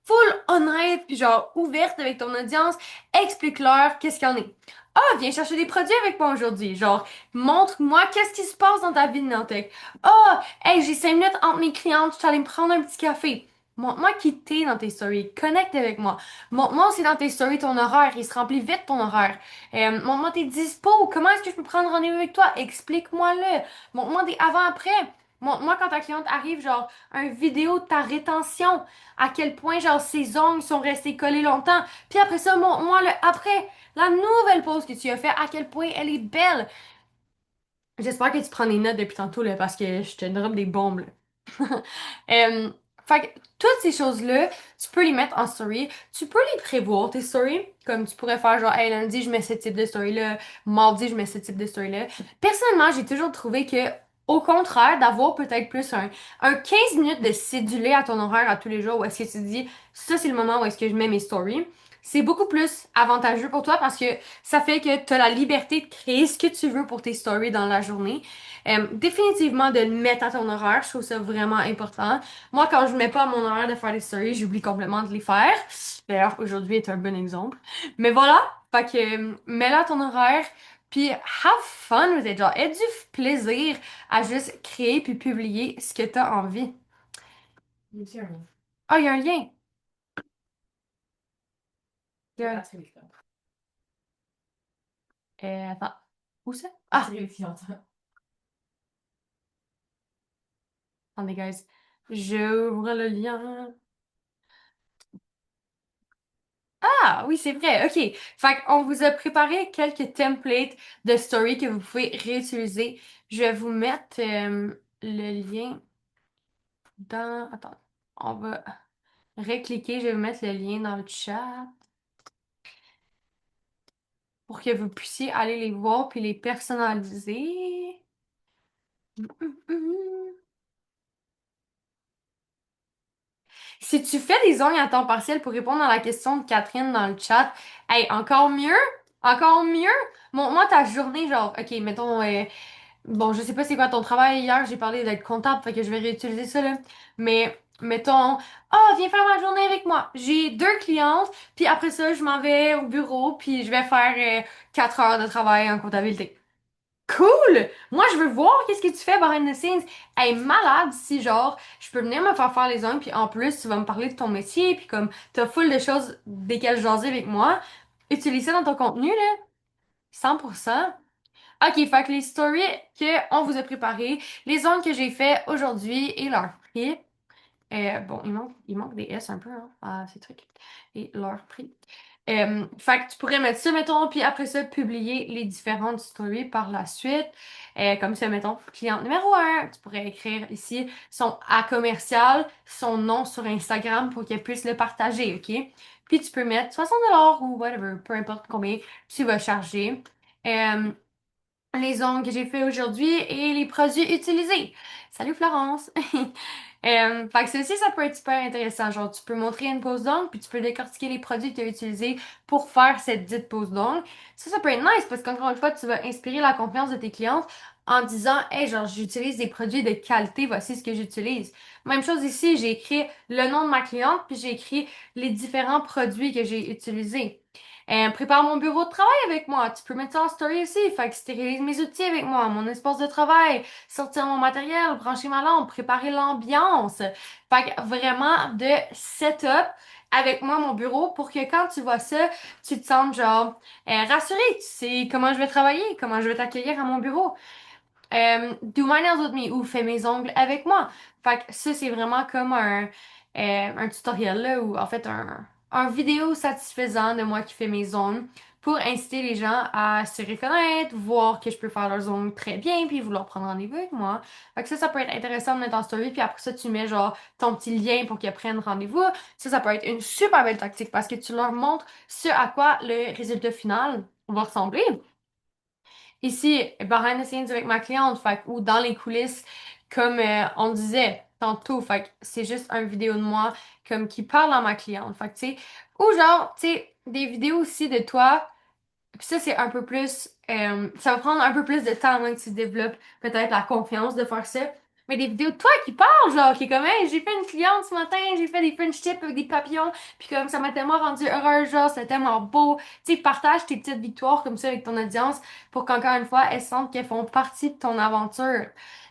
full honnête, puis genre ouverte avec ton audience, explique-leur qu'est-ce qu'il y en est. Ah, viens chercher des produits avec moi aujourd'hui. Genre, montre-moi qu'est-ce qui se passe dans ta vie de Nantec. Ah, hey, j'ai 5 minutes entre mes clientes, je suis allée me prendre un petit café. Montre-moi qui t'es dans tes stories. Connecte avec moi. Montre-moi aussi dans tes stories ton horaire. Il se remplit vite ton horaire. Montre-moi tes dispos. Comment est-ce que je peux prendre rendez-vous avec toi? Explique-moi-le. Montre-moi des avant-après. Montre-moi quand ta cliente arrive, genre, un vidéo de ta rétention. À quel point, genre, ses ongles sont restés collés longtemps. Puis après ça, montre-moi le après. La nouvelle pause que tu as fait, à quel point elle est belle. J'espère que tu prends des notes depuis tantôt, là, parce que je te drop des bombes, là. Euh, fait que toutes ces choses-là, tu peux les mettre en story. Tu peux les prévoir, tes stories. Comme tu pourrais faire genre, hey, lundi, je mets ce type de story-là. Mardi, je mets ce type de story-là. Personnellement, j'ai toujours trouvé que, au contraire, d'avoir peut-être plus un 15 minutes de cédulé à ton horaire à tous les jours où est-ce que tu dis, ça, c'est le moment où est-ce que je mets mes stories. C'est beaucoup plus avantageux pour toi parce que ça fait que tu as la liberté de créer ce que tu veux pour tes stories dans la journée. Définitivement de le mettre à ton horaire, je trouve ça vraiment important. Moi, quand je mets pas à mon horaire de faire les stories, j'oublie complètement de les faire. D'ailleurs, aujourd'hui est un bon exemple. Mais voilà, fait que mets-le à ton horaire, puis have fun with it. Genre, aie du plaisir à juste créer puis publier ce que t'as envie. Ah, il y a un lien. Il y a- attends. Où ça? Ah, attendez, guys. J'ouvre le lien. Ah, oui, c'est vrai. OK. Fait qu'on vous a préparé quelques templates de story que vous pouvez réutiliser. Je vais vous mettre le lien dans... Attends. On va recliquer. Je vais vous mettre le lien dans le chat pour que vous puissiez aller les voir puis les personnaliser. Hum, hum. Si tu fais des ongles à temps partiel pour répondre à la question de Catherine dans le chat, hey, encore mieux, encore mieux. Moi, ta journée, genre, ok, mettons, bon, je sais pas c'est quoi ton travail hier, j'ai parlé d'être comptable, fait que je vais réutiliser ça, là. Mais, mettons, oh, viens faire ma journée avec moi. J'ai 2 clientes, puis après ça, je m'en vais au bureau, puis je vais faire 4 heures de travail en comptabilité. Cool! Moi, je veux voir qu'est-ce que tu fais behind the scenes. Hey, malade si, genre, je peux venir me faire les ongles, puis en plus, tu vas me parler de ton métier, puis comme, t'as full de choses desquelles jaser avec moi. Utilise ça dans ton contenu, là. 100%. Ok, fait que les stories que on vous a préparées, les ongles que j'ai fait aujourd'hui et leur prix. Bon, il manque des S un peu, hein, à ces trucs. Et leur prix. Fait que tu pourrais mettre ça, mettons, puis après ça, publier les différentes stories par la suite. Comme ça, mettons, cliente numéro 1, tu pourrais écrire ici son A commercial, son nom sur Instagram pour qu'elle puisse le partager, ok? Puis tu peux mettre 60$ ou whatever, peu importe combien tu vas charger. Euh, les ongles que j'ai fait aujourd'hui et les produits utilisés. Salut Florence! Fait que ceci, ça peut être super intéressant. Genre, tu peux montrer une pose d'ongles, puis tu peux décortiquer les produits que tu as utilisés pour faire cette dite pose d'ongles. Ça peut être nice parce qu'encore une fois, tu vas inspirer la confiance de tes clientes en disant, hey, genre, j'utilise des produits de qualité, voici ce que j'utilise. Même chose ici, j'ai écrit le nom de ma cliente, puis j'ai écrit les différents produits que j'ai utilisés. Prépare mon bureau de travail avec moi. Tu peux mettre ça en story aussi. Fait que stérilise mes outils avec moi, mon espace de travail, sortir mon matériel, brancher ma lampe, préparer l'ambiance. Fait que vraiment de setup avec moi mon bureau pour que quand tu vois ça, tu te sentes genre rassuré. Tu sais comment je vais travailler, comment je vais t'accueillir à mon bureau. Do my nails with me ou fais mes ongles avec moi. Fait que ça, c'est vraiment comme un tutoriel là, ou en fait un vidéo satisfaisant de moi qui fais mes ongles pour inciter les gens à se reconnaître, voir que je peux faire leurs ongles très bien, puis vouloir prendre rendez-vous avec moi. Fait que ça peut être intéressant de mettre en story, puis après ça, tu mets genre ton petit lien pour qu'ils prennent rendez-vous. Ça peut être une super belle tactique parce que tu leur montres ce à quoi le résultat final va ressembler. Ici, behind the scenes avec ma cliente, fait, que- ou dans les coulisses, comme on disait tantôt, fait, que c'est juste une vidéo de moi comme qui parle à ma cliente. Fait, que, tu sais, ou genre, tu sais, des vidéos aussi de toi puis ça, c'est un peu plus, ça va prendre un peu plus de temps avant que tu développes peut-être la confiance de faire ça. Mais des vidéos de toi qui parlent, genre, qui est comme, hey, j'ai fait une cliente ce matin, j'ai fait des French tips avec des papillons, puis comme ça m'a tellement rendu heureuse, genre, c'était tellement beau. Tu sais, partage tes petites victoires comme ça avec ton audience pour qu'encore une fois, elles sentent qu'elles font partie de ton aventure.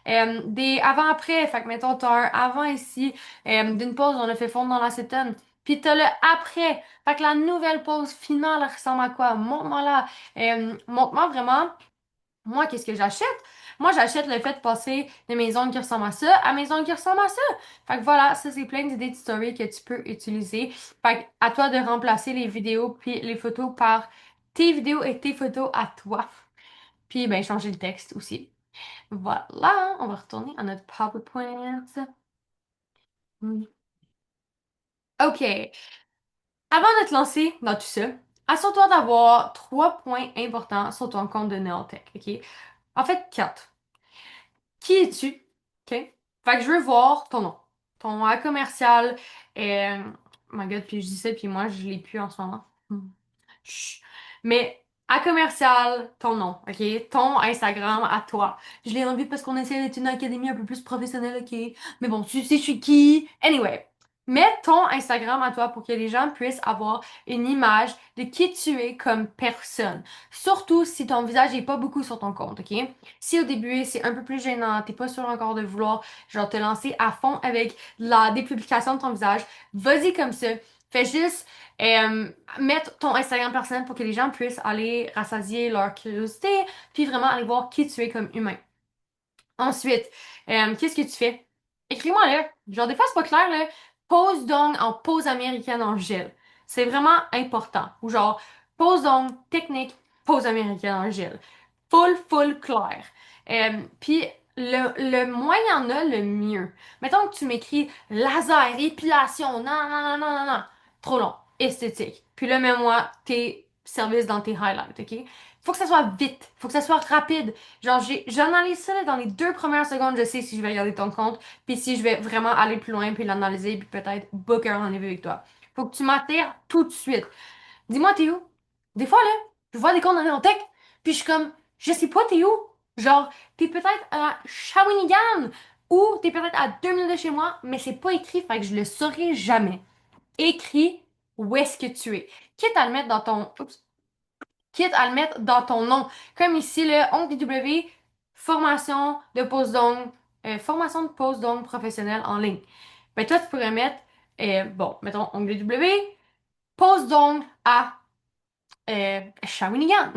Des avant-après, fait que mettons, t'as un avant ici, d'une pause, on a fait fondre dans l'acétone. Puis t'as le après. Fait que la nouvelle pause finale elle ressemble à quoi? Montre-moi là. Montre-moi vraiment, moi, qu'est-ce que j'achète? Moi, j'achète le fait de passer de mes ongles qui ressemblent à ça à mes ongles qui ressemblent à ça. Fait que voilà, ça, c'est plein d'idées de story que tu peux utiliser. Fait que à toi de remplacer les vidéos puis les photos par tes vidéos et tes photos à toi. Puis, ben, changer le texte aussi. Voilà, on va retourner à notre PowerPoint. Hmm. OK. Avant de te lancer dans tout ça, assure-toi d'avoir 3 points importants sur ton compte de Neotech, OK? En fait, quatre. Qui es-tu? OK? Fait que je veux voir ton nom. Ton A commercial. Oh my God, puis je dis ça, puis moi, je l'ai plus en ce moment. Hmm. Chut. Mais à commercial, ton nom, OK? Ton Instagram à toi. Je l'ai enlevé parce qu'on essaie d'être une académie un peu plus professionnelle, OK? Mais bon, tu sais, je suis qui? Anyway. Mets ton Instagram à toi pour que les gens puissent avoir une image de qui tu es comme personne. Surtout si ton visage est pas beaucoup sur ton compte, OK? Si au début c'est un peu plus gênant, t'es pas sûr encore de vouloir genre te lancer à fond avec la dépublication de ton visage, vas-y comme ça. Fais juste mettre ton Instagram personnel pour que les gens puissent aller rassasier leur curiosité, puis vraiment aller voir qui tu es comme humain. Ensuite, qu'est-ce que tu fais? Écris-moi là. Genre, des fois, c'est pas clair, là. Pose donc en pose américaine en gel. C'est vraiment important. Ou genre, pose donc technique, pose américaine en gel. Full clair. Puis, le moins il y en a, le mieux. Mettons que tu m'écris laser, épilation, non, non, non, non, non, non. Trop long. Esthétique. Puis là, mets-moi tes services dans tes highlights, OK? Faut que ça soit vite. Faut que ça soit rapide. Genre, j'analyse ça là, dans les 2 premières secondes, je sais si je vais regarder ton compte, puis si je vais vraiment aller plus loin, puis l'analyser, puis peut-être book un rendez-vous avec toi. Faut que tu m'attires tout de suite. Dis-moi, t'es où? Des fois, là, je vois des comptes en tech, puis je suis comme, je sais pas, t'es où? Genre, t'es peut-être à Shawinigan, ou t'es peut-être à 2 minutes de chez moi, mais c'est pas écrit, fait que je le saurai jamais. Écris où est-ce que tu es. Quitte à le mettre dans ton... Oups, quitte à le mettre dans ton nom. Comme ici, le ongle W, formation de pose d'ongles professionnelle en ligne. Ben toi, tu pourrais mettre, bon, mettons ongle W, pose d'ongles à Shawinigan.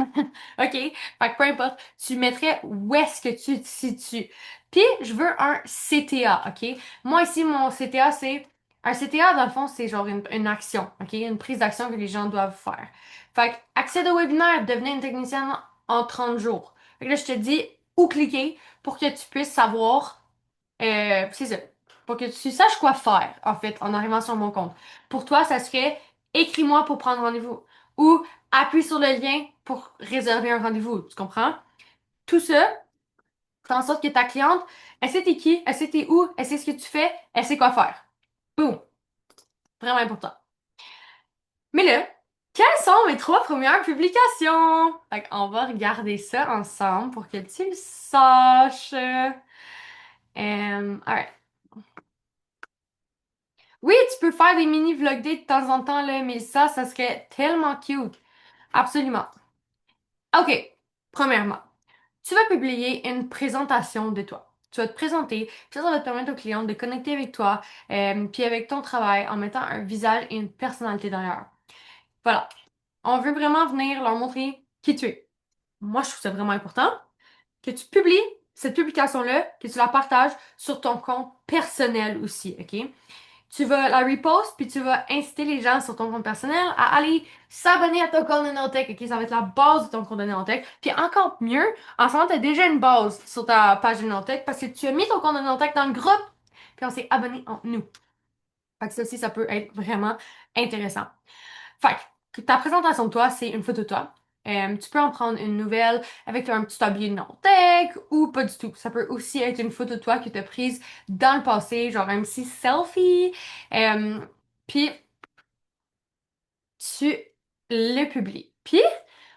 OK? Fait que peu importe, tu mettrais où est-ce que tu te situes. Puis, je veux un CTA, OK? Moi, ici, mon CTA, c'est... Un CTA, dans le fond, c'est genre une action, OK? Une prise d'action que les gens doivent faire. Fait que, accès au webinaire, devenir une technicienne en 30 jours. Fait que là, je te dis où cliquer pour que tu puisses savoir c'est ça. Pour que tu saches quoi faire, en fait, en arrivant sur mon compte. Pour toi, ça serait écris-moi pour prendre rendez-vous ou appuie sur le lien pour réserver un rendez-vous. Tu comprends? Tout ça fait en sorte que ta cliente, elle sait t'es qui, elle sait t'es où, elle sait ce que tu fais, elle sait quoi faire. Boum! Vraiment important. Mais là, quelles sont mes 3 premières publications? Fait qu'on va regarder ça ensemble pour que tu le saches. Alright. Oui, tu peux faire des mini vlog dates de temps en temps, là, mais ça serait tellement cute. Absolument. OK. Premièrement, tu vas publier une présentation de toi. Tu vas te présenter, puis ça va te permettre aux clients de connecter avec toi, puis avec ton travail en mettant un visage et une personnalité derrière. Voilà. On veut vraiment venir leur montrer qui tu es. Moi, je trouve ça vraiment important que tu publies cette publication-là, que tu la partages sur ton compte personnel aussi, OK? Tu vas la repost, puis tu vas inciter les gens sur ton compte personnel à aller s'abonner à ton compte de Notech, ok? Ça va être la base de ton compte de Notech. Puis encore mieux, en ce moment, tu as déjà une base sur ta page de Notech parce que tu as mis ton compte de Notech dans le groupe, puis on s'est abonné entre nous. Fait que ça aussi, ça peut être vraiment intéressant. Fait que ta présentation de toi, c'est une photo de toi. Tu peux en prendre une nouvelle avec un petit tablier de non-tech ou pas du tout. Ça peut aussi être une photo de toi que tu as prise dans le passé, genre un petit selfie. Euh, Puis tu le publies. Puis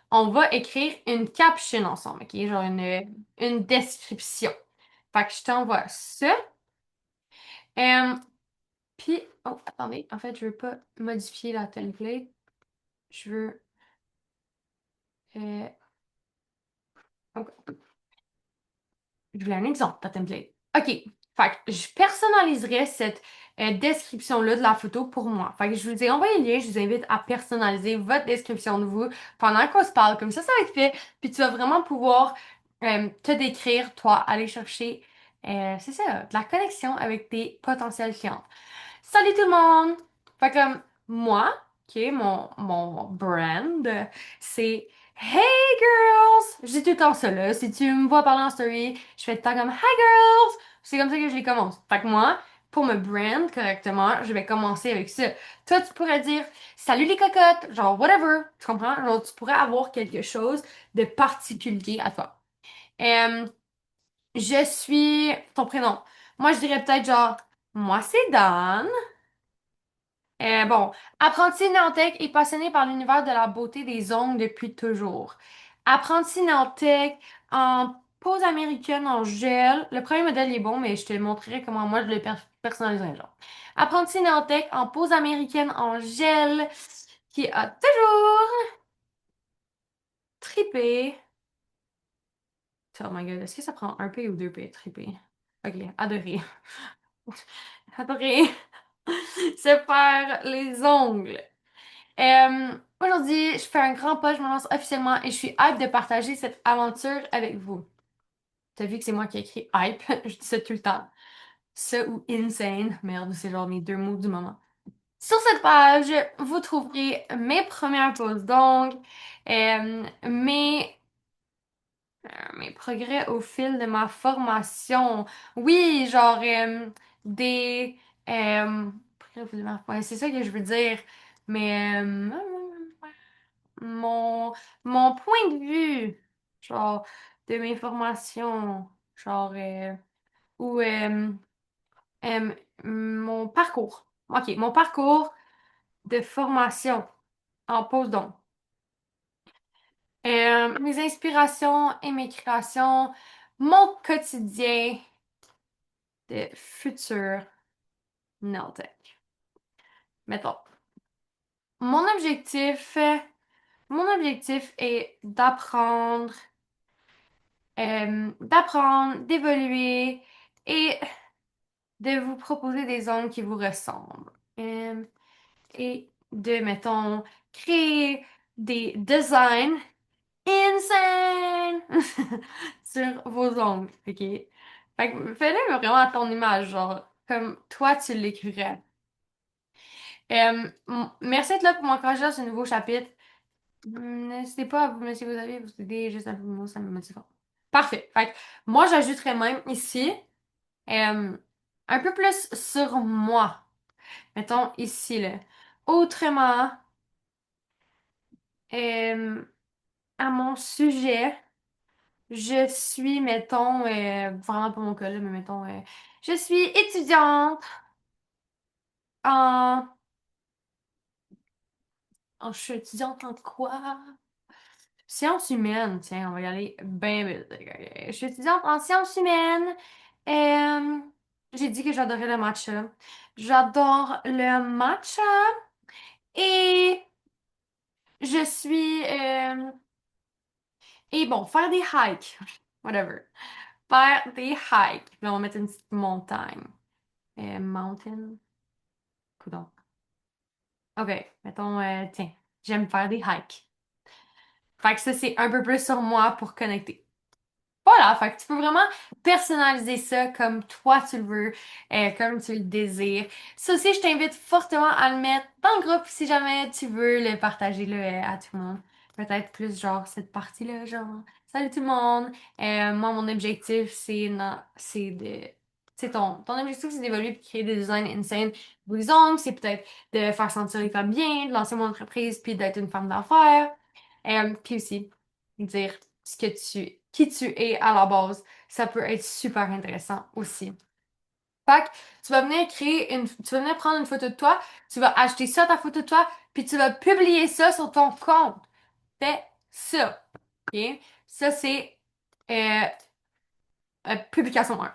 on va écrire une caption ensemble, ok? Genre une description. Fait que je t'envoie ça. Euh, Puis, oh, attendez, en fait, je veux pas modifier la template. Je veux. euh, Je voulais un exemple, ta template. OK. Fait que je personnaliserai cette description-là de la photo pour moi. Fait que je vous ai envoyé le lien, je vous invite à personnaliser votre description de vous pendant qu'on se parle. Comme ça va être fait. Puis tu vas vraiment pouvoir te décrire, toi, aller chercher, c'est ça, de la connexion avec tes potentiels clients. Salut tout le monde! Fait comme moi, qui est mon brand, c'est Hey girls! Je dis tout le temps ça là. Si tu me vois parler en story, je fais tout le temps comme Hi girls! C'est comme ça que je les commence. Fait que moi, pour me brand correctement, je vais commencer avec ça. Toi, tu pourrais dire Salut les cocottes! Genre whatever. Tu comprends? Genre, tu pourrais avoir quelque chose de particulier à toi. Euh, je suis ton prénom. Moi, je dirais peut-être genre Moi, c'est Dan. Bon, apprenti Nantec est passionné par l'univers de la beauté des ongles depuis toujours. Apprenti Nantec en pose américaine en gel. Le premier modèle est bon, mais je te montrerai comment moi je le personnaliserai, genre. Apprenti Nantec en pose américaine en gel qui a toujours tripé. Oh my god, est-ce que ça prend un P ou deux P, tripé? Ok, adoré. Adoré. Se faire les ongles. Aujourd'hui, je fais un grand pas, je me lance officiellement et je suis hype de partager cette aventure avec vous. T'as vu que c'est moi qui ai écrit hype, je dis ça tout le temps. Ça ou insane, merde, c'est genre mes deux mots du moment. Sur cette page, vous trouverez mes premières poses d'ongles, mes progrès au fil de ma formation. Oui, genre des... progrès au fil de ouais, c'est ça que je veux dire. Mais mon, mon point de vue, genre, de mes formations, genre, ou mon parcours. OK, mon parcours de formation en postdoc. Mes inspirations et mes créations, mon quotidien de futur Naltech. Mettons, mon objectif, mon objectif est d'apprendre, d'évoluer et de vous proposer des ongles qui vous ressemblent. Et de, mettons, créer des designs insane sur vos ongles, OK? Fait que fais-le vraiment à ton image, genre, comme toi, tu l'écrirais. Merci d'être là pour m'encourager dans ce nouveau chapitre. N'hésitez pas à vous mettre si vous avez vos idées, juste un peu de mots, ça me motive fort. Parfait. Fait que moi, j'ajouterais même ici euh, un peu plus sur moi. Mettons ici, là. Autrement, euh, à mon sujet, je suis, mettons, vraiment pas mon cas, là, mais mettons, je suis étudiante en... je suis étudiante en quoi? Sciences humaines, tiens, on va y aller bien vite. Je suis étudiante en sciences humaines. Euh, j'ai dit que j'adorais le matcha. J'adore le matcha et Je suis... et bon, faire des hikes. Whatever. Faire des hikes. Là, on va mettre une petite montagne. Mountain. Coudonc. OK, mettons, tiens, j'aime faire des hikes. Fait que ça, c'est un peu plus sur moi pour connecter. Voilà, fait que tu peux vraiment personnaliser ça comme toi tu le veux, comme tu le désires. Ça aussi, je t'invite fortement à le mettre dans le groupe si jamais tu veux le partager là, à tout le monde. Peut-être plus genre cette partie-là, genre salut tout le monde. Moi, mon objectif, c'est non, c'est de. C'est ton objectif, c'est d'évoluer et de créer des designs insane pour les hommes. C'est peut-être de faire sentir les femmes bien, de lancer mon entreprise puis d'être une femme d'affaires. Puis aussi, dire qui tu es à la base. Ça peut être super intéressant aussi. Fait que tu vas venir prendre une photo de toi, tu vas acheter ça, ta photo de toi, puis tu vas publier ça sur ton compte. Fais ça. OK? Ça, c'est euh, publication 1.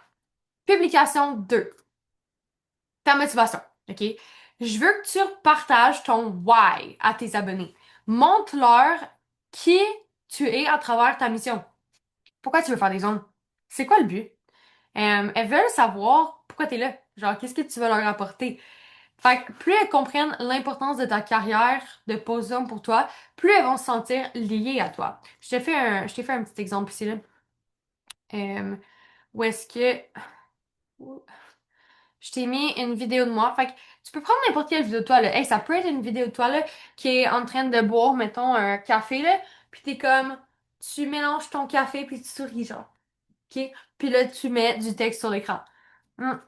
Publication 2. Ta motivation. OK? Je veux que tu partages ton why à tes abonnés. Montre-leur qui tu es à travers ta mission. Pourquoi tu veux faire des ondes? C'est quoi le but? Elles veulent savoir pourquoi t'es là. Genre, qu'est-ce que tu veux leur apporter? Fait que plus elles comprennent l'importance de ta carrière de podium pour toi, plus elles vont se sentir liées à toi. Je t'ai fait un petit exemple ici, là. Euh, où est-ce que... Je t'ai mis une vidéo de moi. Fait que tu peux prendre n'importe quelle vidéo de toi, là. Hey, ça peut être une vidéo de toi, là, qui est en train de boire, mettons, un café, là. Puis t'es comme... Tu mélanges ton café, puis tu souris, genre. OK? Puis là, tu mets du texte sur l'écran. Hum.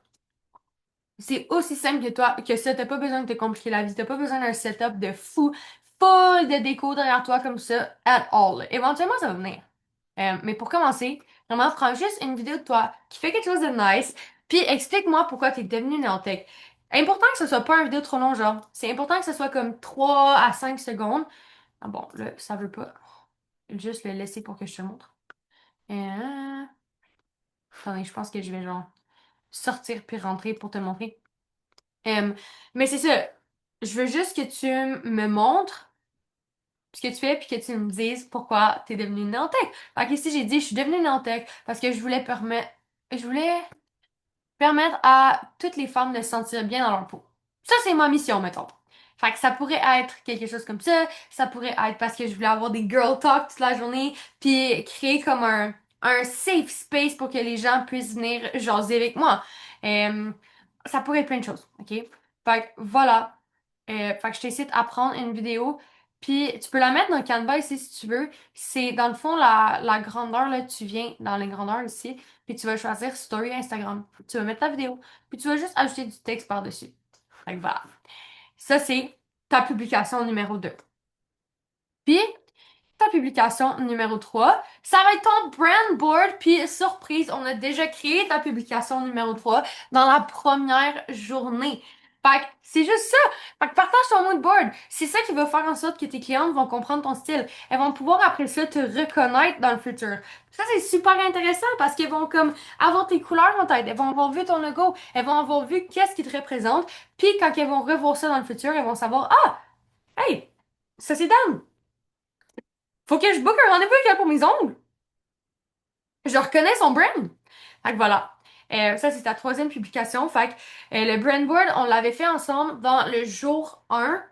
C'est aussi simple que toi, que ça. T'as pas besoin de te compliquer la vie. T'as pas besoin d'un setup de fou, full de déco derrière toi comme ça, at all. Éventuellement, ça va venir. Mais pour commencer, vraiment, prends juste une vidéo de toi qui fait quelque chose de nice, puis explique-moi pourquoi t'es devenu néotech. Important que ce soit pas une vidéo trop long, genre. C'est important que ce soit comme 3 à 5 secondes. Ah bon, là, ça veut pas. Juste le laisser pour que je te montre. Attendez, je pense que je vais genre sortir puis rentrer pour te le montrer. Euh, mais c'est ça. Je veux juste que tu me montres ce que tu fais puis que tu me dises pourquoi t'es devenu Nantek. Fait que ici, j'ai dit, je suis devenue Nantek parce que je voulais permettre à toutes les femmes de se sentir bien dans leur peau. Ça, c'est ma mission, mettons. Fait que ça pourrait être quelque chose comme ça pourrait être parce que je voulais avoir des girl talk toute la journée, puis créer comme un safe space pour que les gens puissent venir jaser avec moi. Euh, Ça pourrait être plein de choses, ok? Fait que voilà. Fait que je t'incite à prendre une vidéo, puis tu peux la mettre dans Canva ici si tu veux. C'est dans le fond la grandeur, là, tu viens dans les grandeurs ici. Puis tu vas choisir Story Instagram. Tu vas mettre ta vidéo. Puis tu vas juste ajouter du texte par-dessus. Fait que voilà. Ça, c'est ta publication numéro 2. Puis, ta publication numéro 3, ça va être ton brand board. Puis, surprise, on a déjà créé ta publication numéro 3 dans la première journée. Fait que c'est juste ça. Fait que partage ton mood board. C'est ça qui va faire en sorte que tes clientes vont comprendre ton style. Elles vont pouvoir après ça te reconnaître dans le futur. Ça, c'est super intéressant parce qu'elles vont comme avoir tes couleurs en tête. Elles vont avoir vu ton logo. Elles vont avoir vu qu'est-ce qui te représente. Puis quand elles vont revoir ça dans le futur, elles vont savoir, ah, hey, ça c'est Dan. Faut que je book un rendez-vous avec elle pour mes ongles. Je reconnais son brand. Fait que voilà. Ça, c'est ta troisième publication. Fait que le brand board, on l'avait fait ensemble dans le jour 1.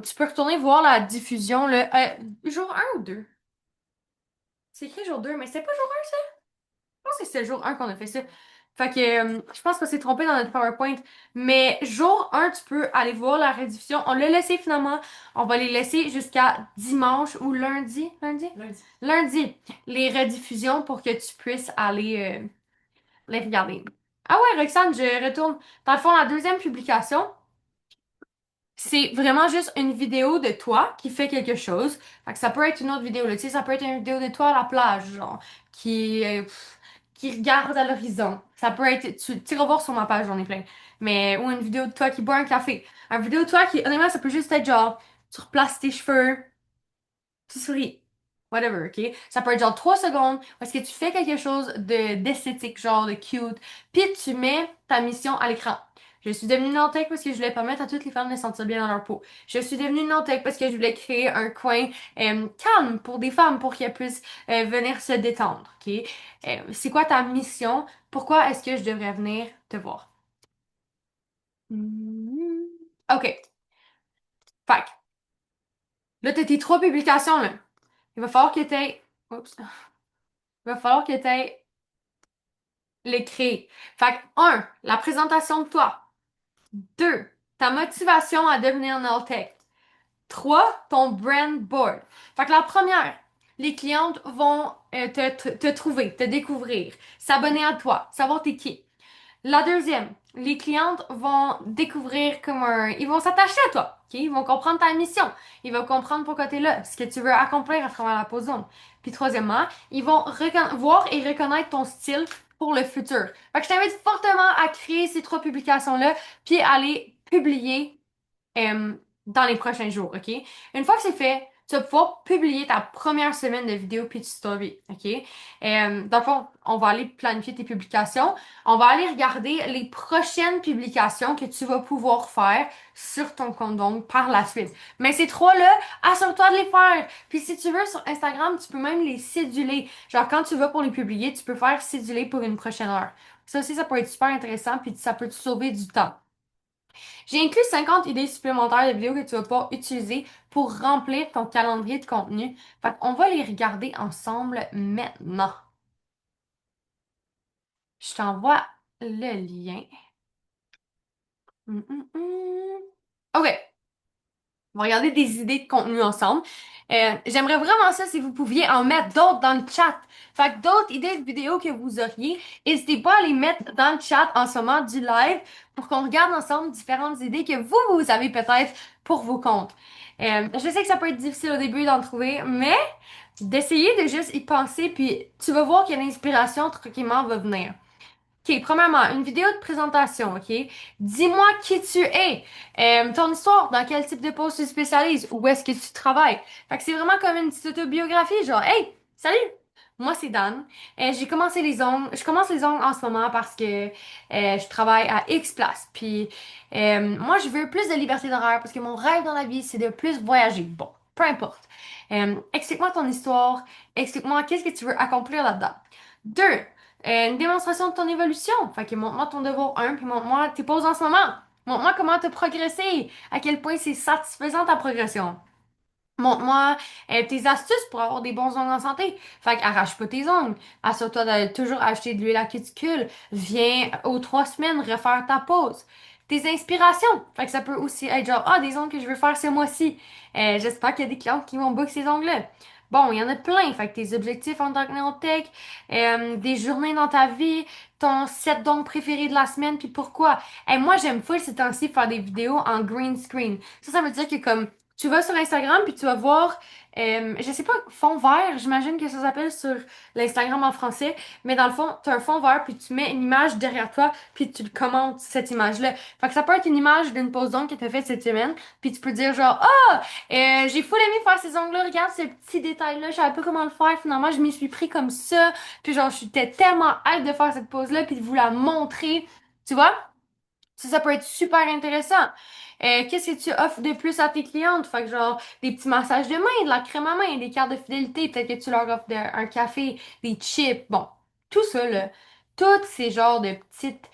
Tu peux retourner voir la diffusion, jour 1 ou 2? C'est écrit jour 2, mais c'est pas jour 1, ça? Je pense que c'est le jour 1 qu'on a fait ça. Fait que je pense qu'on s'est trompé dans notre PowerPoint. Mais jour 1, tu peux aller voir la rediffusion. On l'a laissé finalement. On va les laisser jusqu'à dimanche ou lundi. Lundi? Lundi. Lundi. Les rediffusions pour que tu puisses aller les regarder. Ah ouais, Roxane, je retourne. Dans le fond, la deuxième publication, c'est vraiment juste une vidéo de toi qui fait quelque chose. Fait que ça peut être une autre vidéo, là. Tu sais, ça peut être une vidéo de toi à la plage, genre, qui regarde à l'horizon. Ça peut être, tu iras voir sur ma page, j'en ai plein. Mais, ou une vidéo de toi qui boit un café. Une vidéo de toi qui, honnêtement, ça peut juste être genre, tu replaces tes cheveux, tu souris. Whatever, ok? Ça peut être genre 3 secondes parce que tu fais quelque chose d'esthétique, genre de cute, puis tu mets ta mission à l'écran. Je suis devenue Nantec parce que je voulais permettre à toutes les femmes de se sentir bien dans leur peau. Je suis devenue Nantec parce que je voulais créer un coin calme pour des femmes pour qu'elles puissent venir se détendre, ok? C'est quoi ta mission? Pourquoi est-ce que je devrais venir te voir? Hmm. OK. Fait que, là, t'as tes trois publications, là. Il va falloir que t'aies... Oups. Il va falloir que t'aies les créer. Fait que, un, la présentation de toi. Deux, ta motivation à devenir Nantec. Trois, ton brand board. Fait que la première, les clientes vont te trouver, te découvrir, s'abonner à toi, savoir t'es qui. La deuxième, les clientes vont découvrir ils vont s'attacher à toi, ok? Ils vont comprendre ta mission. Ils vont comprendre pourquoi tu es là, ce que tu veux accomplir à travers la pause zone. Puis troisièmement, ils vont voir et reconnaître ton style pour le futur. Fait que je t'invite fortement à créer ces trois publications-là, puis à les publier euh, dans les prochains jours, OK? Une fois que c'est fait, tu vas pouvoir publier ta première semaine de vidéo puis de story, OK? Dans le fond, on va aller planifier tes publications. On va aller regarder les prochaines publications que tu vas pouvoir faire sur ton compte donc par la suite. Mais ces trois-là, assure-toi de les faire. Puis si tu veux, sur Instagram, tu peux même les céduler. Genre, quand tu vas pour les publier, tu peux faire céduler pour une prochaine heure. Ça aussi, ça peut être super intéressant puis ça peut te sauver du temps. J'ai inclus 50 idées supplémentaires de vidéos que tu vas pouvoir utiliser pour remplir ton calendrier de contenu. Fait qu'on va les regarder ensemble maintenant. Je t'envoie le lien. Hum, hum, hum. OK. On va regarder des idées de contenu ensemble. J'aimerais vraiment ça si vous pouviez en mettre d'autres dans le chat. Fait que d'autres idées de vidéos que vous auriez, n'hésitez pas à les mettre dans le chat en ce moment du live pour qu'on regarde ensemble différentes idées que vous avez peut-être pour vos comptes. Je sais que ça peut être difficile au début d'en trouver, mais d'essayer de juste y penser, puis tu vas voir que l'inspiration tranquillement va venir. OK, premièrement, une vidéo de présentation, OK? Dis-moi qui tu es, ton histoire, dans quel type de poste tu spécialises, où est-ce que tu travailles. Fait que c'est vraiment comme une petite autobiographie, genre, hey, salut! Moi, c'est Dan. J'ai commencé les ongles. Je commence les ongles en ce moment parce que je travaille à X place. Puis moi, je veux plus de liberté d'horaire parce que mon rêve dans la vie, c'est de plus voyager. Bon, peu importe. Explique-moi ton histoire. Explique-moi qu'est-ce que tu veux accomplir là-dedans. Deux, une démonstration de ton évolution. Fait que montre-moi ton devoir un, puis montre-moi tes pauses en ce moment. Montre-moi comment tu as progressé, à quel point c'est satisfaisant ta progression. Montre-moi tes astuces pour avoir des bons ongles en santé. Fait qu'arrache pas tes ongles. Assure-toi de toujours acheter de l'huile à cuticule. Viens aux 3 semaines refaire ta pause. Tes inspirations. Fait que ça peut aussi être genre, ah, des ongles que je veux faire ce mois-ci. J'espère qu'il y a des clientes qui vont book ces ongles-là. Bon, il y en a plein. Fait que tes objectifs en tant que néotech, des journées dans ta vie, ton set d'ongles préféré de la semaine, puis pourquoi. Moi, j'aime full ces temps-ci faire des vidéos en green screen. Ça veut dire que comme tu vas sur Instagram puis tu vas voir, je sais pas, fond vert, j'imagine que ça s'appelle sur l'Instagram en français, mais dans le fond, tu as un fond vert puis tu mets une image derrière toi puis tu le commentes cette image-là. Fait que ça peut être une image d'une pose d'ongles que tu as faite cette semaine puis tu peux dire genre, ah, j'ai full aimé faire ces ongles-là, regarde ce petit détail-là, je savais pas comment le faire, finalement je m'y suis pris comme ça, puis genre, j'étais tellement hâte de faire cette pose-là puis de vous la montrer, tu vois? Ça peut être super intéressant. Qu'est-ce que tu offres de plus à tes clientes? Fait que genre, des petits massages de main, de la crème à main, des cartes de fidélité, peut-être que tu leur offres un café, des chips, bon, tout ça, là, toutes ces genres de petites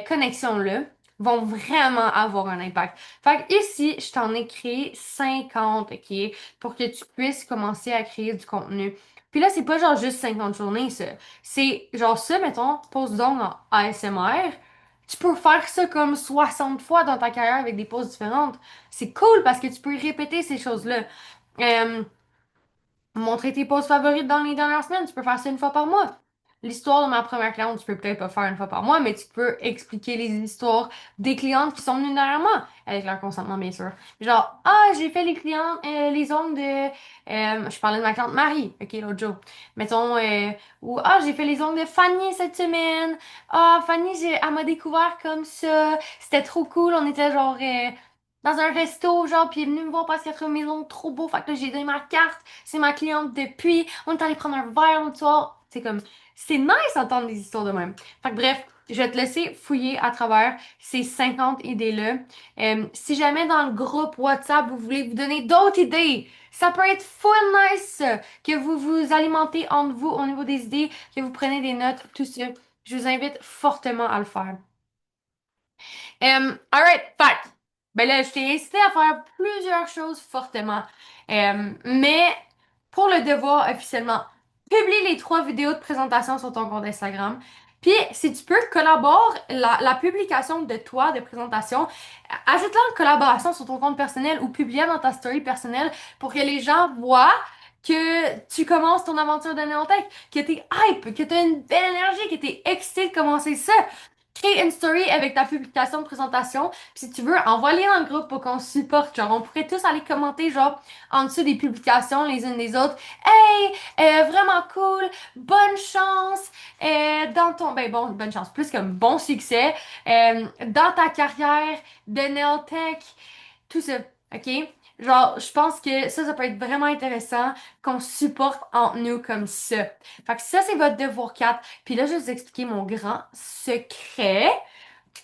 connexions-là vont vraiment avoir un impact. Fait que ici, je t'en ai créé 50, OK, pour que tu puisses commencer à créer du contenu. Puis là, c'est pas genre juste 50 journées, ça. C'est genre ça, mettons, pose donc en ASMR. Tu peux faire ça comme 60 fois dans ta carrière avec des poses différentes. C'est cool parce que tu peux répéter ces choses-là. Euh, Montrer tes poses favorites dans les dernières semaines, tu peux faire ça une fois par mois. L'histoire de ma première cliente, tu peux peut-être pas faire une fois par mois, mais tu peux expliquer les histoires des clientes qui sont venues derrière moi, avec leur consentement, bien sûr. Genre, ah, j'ai fait les ongles je parlais de ma cliente Marie, ok, l'autre jour. Mettons, ou, ah, j'ai fait les ongles de Fanny cette semaine. Ah, Fanny, elle m'a découvert comme ça. C'était trop cool. On était genre, dans un resto, genre, puis elle est venue me voir parce qu'elle trouvait mes ongles trop beaux. Fait que là, j'ai donné ma carte. C'est ma cliente depuis. On est allé prendre un verre l'autre soir. C'est comme, c'est nice d'entendre des histoires de même. Fait que bref, je vais te laisser fouiller à travers ces 50 idées-là. Si jamais dans le groupe WhatsApp, vous voulez vous donner d'autres idées, ça peut être full nice que vous vous alimentez entre vous au niveau des idées, que vous prenez des notes, tout ça. Je vous invite fortement à le faire. Alright, fact. Ben là, je t'ai incité à faire plusieurs choses fortement. Mais pour le devoir officiellement, publie les 3 vidéos de présentation sur ton compte Instagram. Puis, si tu peux, collabore la publication de toi, de présentation, ajoute-la en collaboration sur ton compte personnel ou publie-la dans ta story personnelle pour que les gens voient que tu commences ton aventure de néotech, que t'es hype, que t'as une belle énergie, que t'es excité de commencer ça. Crée une story avec ta publication de présentation. Puis si tu veux, envoie-les dans le groupe pour qu'on se supporte. Genre, on pourrait tous aller commenter, genre, en dessous des publications les unes des autres. Hey, vraiment cool, bonne chance dans ton... Ben bon, bonne chance, plus comme bon succès dans ta carrière de nail tech, tout ça, ok? Genre, je pense que ça peut être vraiment intéressant qu'on se supporte entre nous comme ça. Fait que ça, c'est votre devoir 4. Puis là, je vais vous expliquer mon grand secret.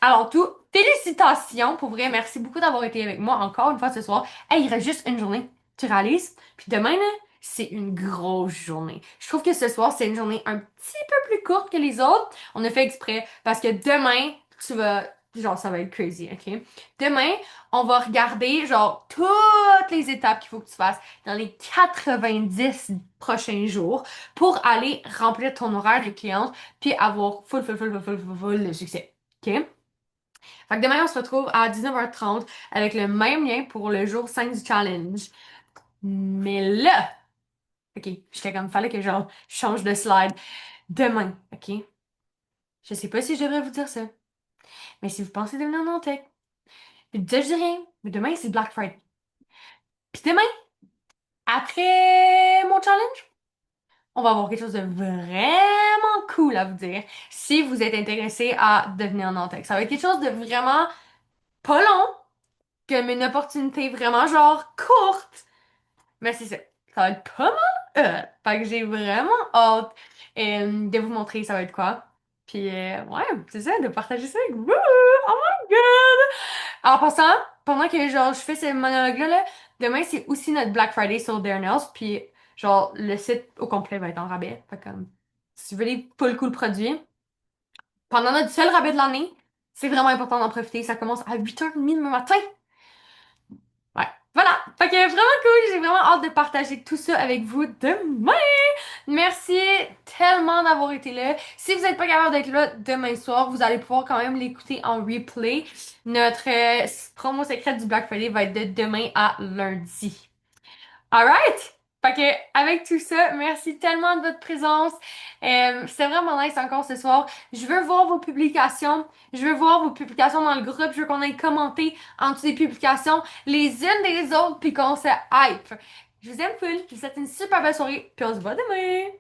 Alors tout, félicitations pour vrai. Merci beaucoup d'avoir été avec moi encore une fois ce soir. Hey, il reste juste une journée. Tu réalises? Puis demain, là, c'est une grosse journée. Je trouve que ce soir, c'est une journée un petit peu plus courte que les autres. On a fait exprès parce que demain, tu vas... Genre, ça va être crazy, ok? Demain, on va regarder, genre, toutes les étapes qu'il faut que tu fasses dans les 90 prochains jours pour aller remplir ton horaire de cliente puis avoir full de succès. OK? Fait que demain, on se retrouve à 19h30 avec le même lien pour le jour 5 du challenge. Mais là, OK, j'étais comme, fallait que genre, je change de slide. Demain, OK? Je sais pas si je devrais vous dire ça, mais si vous pensez devenir non-tech, puis je dis rien, mais demain, c'est Black Friday. Puis demain, après mon challenge, on va avoir quelque chose de vraiment cool à vous dire si vous êtes intéressé à devenir non-tech. Ça va être quelque chose de vraiment pas long, comme une opportunité vraiment genre courte. Mais c'est ça. Ça va être pas mal. Fait que j'ai vraiment hâte de vous montrer ça va être quoi. Puis ouais, c'est ça, de partager ça avec vous. Oh my god! En passant, pendant que genre je fais ce monologue-là, là, demain c'est aussi notre Black Friday sur Dare Nails. Puis genre le site au complet va être en rabais. Fait comme si tu veux les full cool produits, pendant notre seul rabais de l'année, c'est vraiment important d'en profiter. Ça commence à 8h30 demain matin. Ouais. Voilà. Fait que vraiment cool. J'ai vraiment hâte de partager tout ça avec vous demain. Merci tellement d'avoir été là. Si vous n'êtes pas capable d'être là demain soir, vous allez pouvoir quand même l'écouter en replay. Notre promo secrète du Black Friday va être de demain à lundi. Alright? Fait que, avec tout ça, merci tellement de votre présence. C'était vraiment nice encore ce soir. Je veux voir vos publications. Je veux voir vos publications dans le groupe. Je veux qu'on ait commenté en dessous des publications les unes des autres puis qu'on se hype. Je vous aime full. Je vous souhaite une super belle soirée puis on se voit demain.